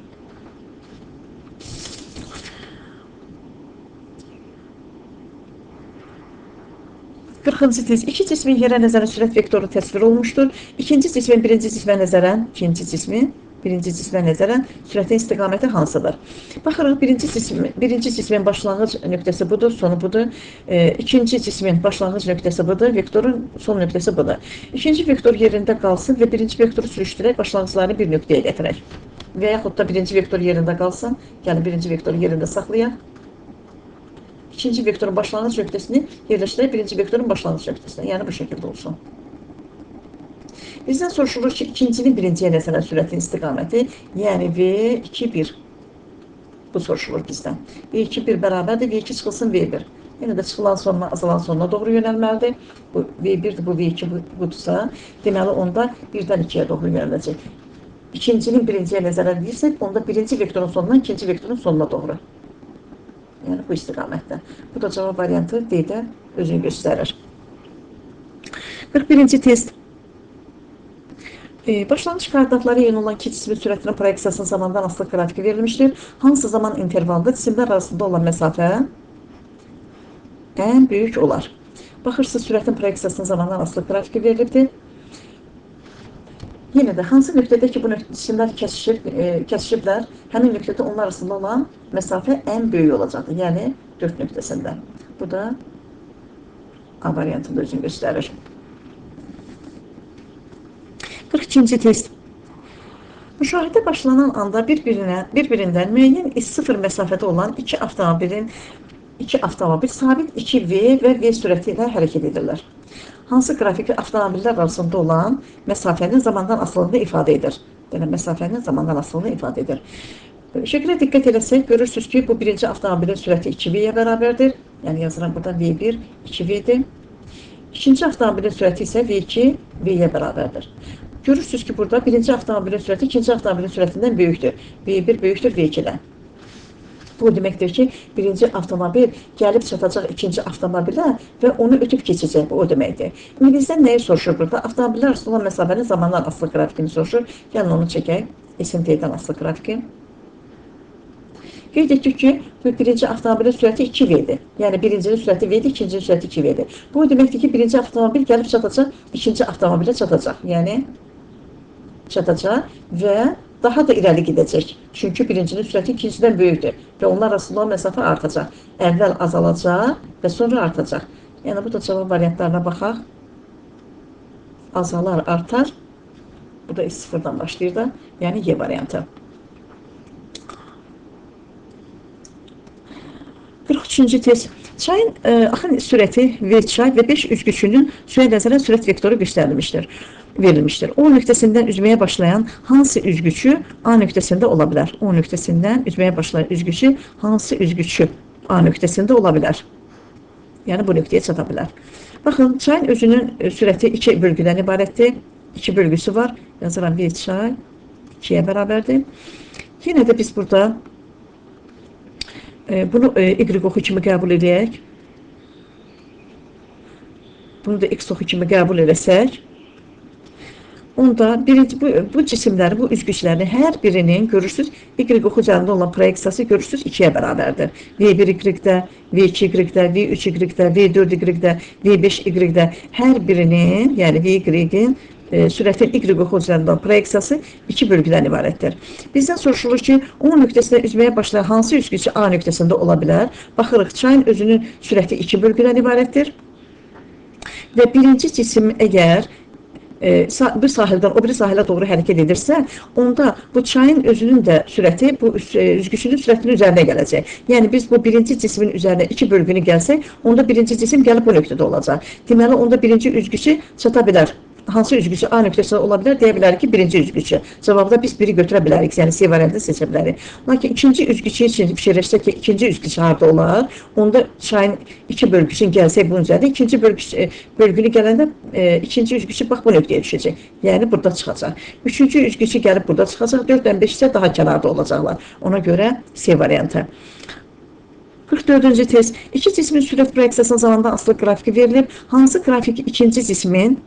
Qırxıncı test. İki cismin yerə nəzərən sürət vektoru təsvir olmuşdur. İkinci cismin birinci cismə nəzərən, ikinci cismin birinci cismə nəzərən sürətin istiqaməti hansıdır? Baxırıq, birinci cismin başlanğıc nöqtəsi budur, sonu budur. İkinci cismin başlanğıc nöqtəsi budur, vektorun son nöqtəsi budur. İkinci vektor yerində qalsın və birinci vektoru sürüşdürək, başlanğıclarını bir nöqtəyə gətirək. Və yaxud da birinci vektor yerində qalsın, yəni birinci vektoru yerində saxlayaq. İkinci vektorun başlanğıc nöqtəsini yerləşdirək, birinci vektorun başlanğıc nöqtəsinə, yəni bu şəkildə olsun. Bizdən soruşulur ki, ikincinin birinciyə nəzərən sürətin istiqaməti, yəni V2-1. Bu soruşulur bizdən. V2-1 bərabərdir, V2 çıxılsın V1. Yenə də çıxılan sonuna, azalan sonuna doğru yönəlməlidir. Bu V1-dir, bu V2 budursa, deməli onda 1-dən 2-yə doğru yönələcək. İkincinin birinciyə nəzərən deyirsək, onda birinci vektorun sonundan ikinci vektorun sonuna doğru. Yəni bu istiqamətdə. Bu da cavab variantı D-də özünü göstərir. 41-ci test. Başlanğıc koordinatları eyni olan iki cismin sürətinin proyeksiyasının zamandan asılı qrafiki verilmişdir. Hansı zaman intervalda cisimlər arasında olan məsafə ən böyük olar? Baxırsınız, sürətin proyeksiyasının zamandan asılı qrafiki verilibdir. Yenə də hansı nöqtədə ki, bu cisimlər kəsişiblər, həmin nöqtədə onlar arasında olan məsafə ən böyük olacaqdır. Yəni, 4 nöqtəsində. Bu da A variantında özünü göstərir. 42-ci test. Müşahidə başlanan anda bir-birindən müəyyən S0 məsafədə olan iki avtomobil sabit 2V və V sürəti ilə hərəkət edirlər. Hansı qrafik avtomobillər arasında olan məsafənin zamandan asılılığını ifadə edir? Yəni, məsafənin zamandan asılılığını ifadə edir. Şəklə diqqət eləsək, görürsünüz ki, bu birinci avtomobilin sürəti 2V-yə bərabərdir. Yəni, yazıram burada V1, 2V-dir. İkinci avtomobilin sürəti isə V2, V-yə bərabərdir. Görürsünüz ki, burada birinci avtomobilin sürəti ikinci avtomobilin sürətindən böyükdür. V1 böyükdür V2-dən. Bu deməkdir ki, birinci avtomobil gəlib çatacaq ikinci avtomobilə və onu ötüb keçəcək, bu o deməkdir. İngilisdən nəyi soruşur burada? Avtomobillər arasında olan məsafənin zamandan asılı qrafikini soruşur. Gəlin onu çəkək, SMT-dən asılı qrafiki. Qeyd etdik ki, bu birinci avtomobilin sürəti 2V-dir. Yəni, birincinin sürəti V-dir, ikincinin sürəti 2V-dir. Bu deməkdir ki, birinci avtomobil gəlib çatacaq, ikinci avtomobilə çatacaq. Yəni, çatacaq və daha da irəli gedəcək. Çünki birincinin sürəti ikincidən böyükdür və onlar arasında olan məsafə artacaq. Əvvəl azalacaq və sonra artacaq. Yəni, bu da cavab variantlarına baxaq. Azalar, artar. Bu da S0-dan başlayır da. Yəni, Y variantı. 43-cü test. Çayın axın sürəti V çay və 5 üzgüçünün suya nəzərən sürət vektoru verilmişdir. O nöqtəsindən üzməyə başlayan hansı üzgüçü A nöqtəsində ola bilər? O nöqtəsindən üzməyə başlayan üzgüçü hansı üzgüçü A nöqtəsində ola bilər? Yəni, bu nöqtəyə çata bilər. Baxın, çayın özünün sürəti 2 bölgüdən ibarətdir. 2 bölgüsü var. Yazıram, V çay 2-yə bərabərdir. Yenə də biz burada Bunu y oxu kimi qəbul edək. Bunu da x oxu kimi qəbul eləsək, onda bu cisimlərin, bu üzgüçlərin hər birinin görürsüz, y oxu üzərində olan proyeksiyası görürsüz 2-yə bərabərdir. V1y-də, V2y-də, V3y-də, V4y-də, V5y-də hər birinin, yəni V-in sürətin y oxu üzərində olan proyeksiyası 2 bölgüdən ibarətdir. Bizdən soruşulur ki, O nöqtəsində üzməyə başlayan hansı üzgüçü A nöqtəsində ola bilər? Baxırıq, çayın özünün sürəti 2 bölgüdən ibarətdir. Və birinci cisim əgər bir sahildən o biri sahilə doğru hərəkət edirsə, onda bu çayın özünün də sürəti bu üzgüçünün sürətinin üzərinə gələcək. Yəni biz bu birinci cismin üzərinə 2 bölgünü gəlsək, onda birinci cisim gəlib bu nöqtədə olacaq. Deməli, onda birinci üzgüçü çata bilər. Hansı üzgüçü A nöqtəsində ola bilər? Deyə bilərik ki, birinci üzgüçü. Cavabda biz biri götürə bilərik, yəni C variantını seçə bilərik. Lakin ikinci üzgüçü üçün fikirləşsək ki, ikinci üzgüçü harada olar? Onda çayın 2 bölgüsünü gəlsək bunun üzərində, ikinci bölgünü gələndə ikinci üzgüçü bax bu nöqtəyə düşəcək. Yəni burada çıxacaq. Üçüncü üzgüçü gəlib burada çıxacaq. 4-dən 5 isə daha kənarda olacaqlar. Ona görə C variantı. 44-cü test. İki cismin sürət proyeksiyasının zamanında asılı qrafiki verilib. Hansı qrafik ikinci cismin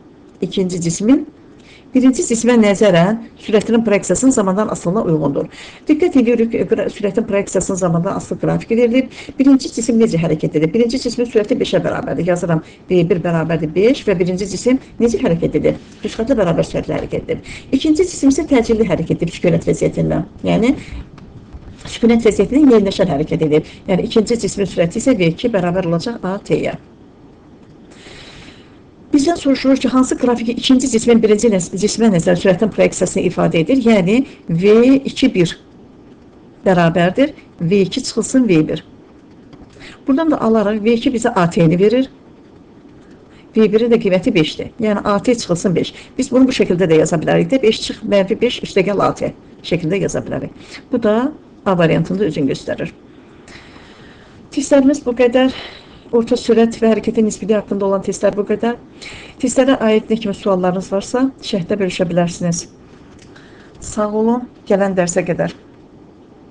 birinci cismə nəzərən sürətinin proyeksiyasının zamandan asılına uyğundur. Diqqət edirik, sürətin proyeksiyasının zamandan asılı qrafiki verilib. Birinci cisim necə hərəkət edir? Birinci cismin sürəti 5-ə bərabərdir. Yazıram, V1 bərabərdir 5 və birinci cisim necə hərəkət edir? Düzxətli bərabər sürətlə hərəkət edir. İkinci cisim isə təcilli hərəkət edir sükunət vəziyyətindən. Yəni, sükunət vəziyyətinin yeniləşən hərəkət edir. Yəni, ikinci cismin sürəti isə V2 bərabər olacaq AT-yə. Bizdən soruşulur ki, hansı qrafiki ikinci cismin birinci cismə nəzər sürətin proyeksiyasını ifadə edir? Yəni, V2-1 bərabərdir, V2 çıxılsın V1. Buradan da alaraq, V2 bizə AT-ni verir, V1-in də qiyməti 5-dir. Yəni, AT çıxılsın 5. Biz bunu bu şəkildə də yaza bilərik də, 5 çıx, mənfi 5 üstəgəl AT şəkildə yaza bilərik. Bu da A variantında özünü göstərir. Testlərimiz bu qədər. Orta sürət və hərəkətin nisbiliyi haqqında olan testlər bu qədər. Testlərə aid nə kimi suallarınız varsa, şərhdə bölüşə bilərsiniz. Sağ olun, gələn dərsə qədər.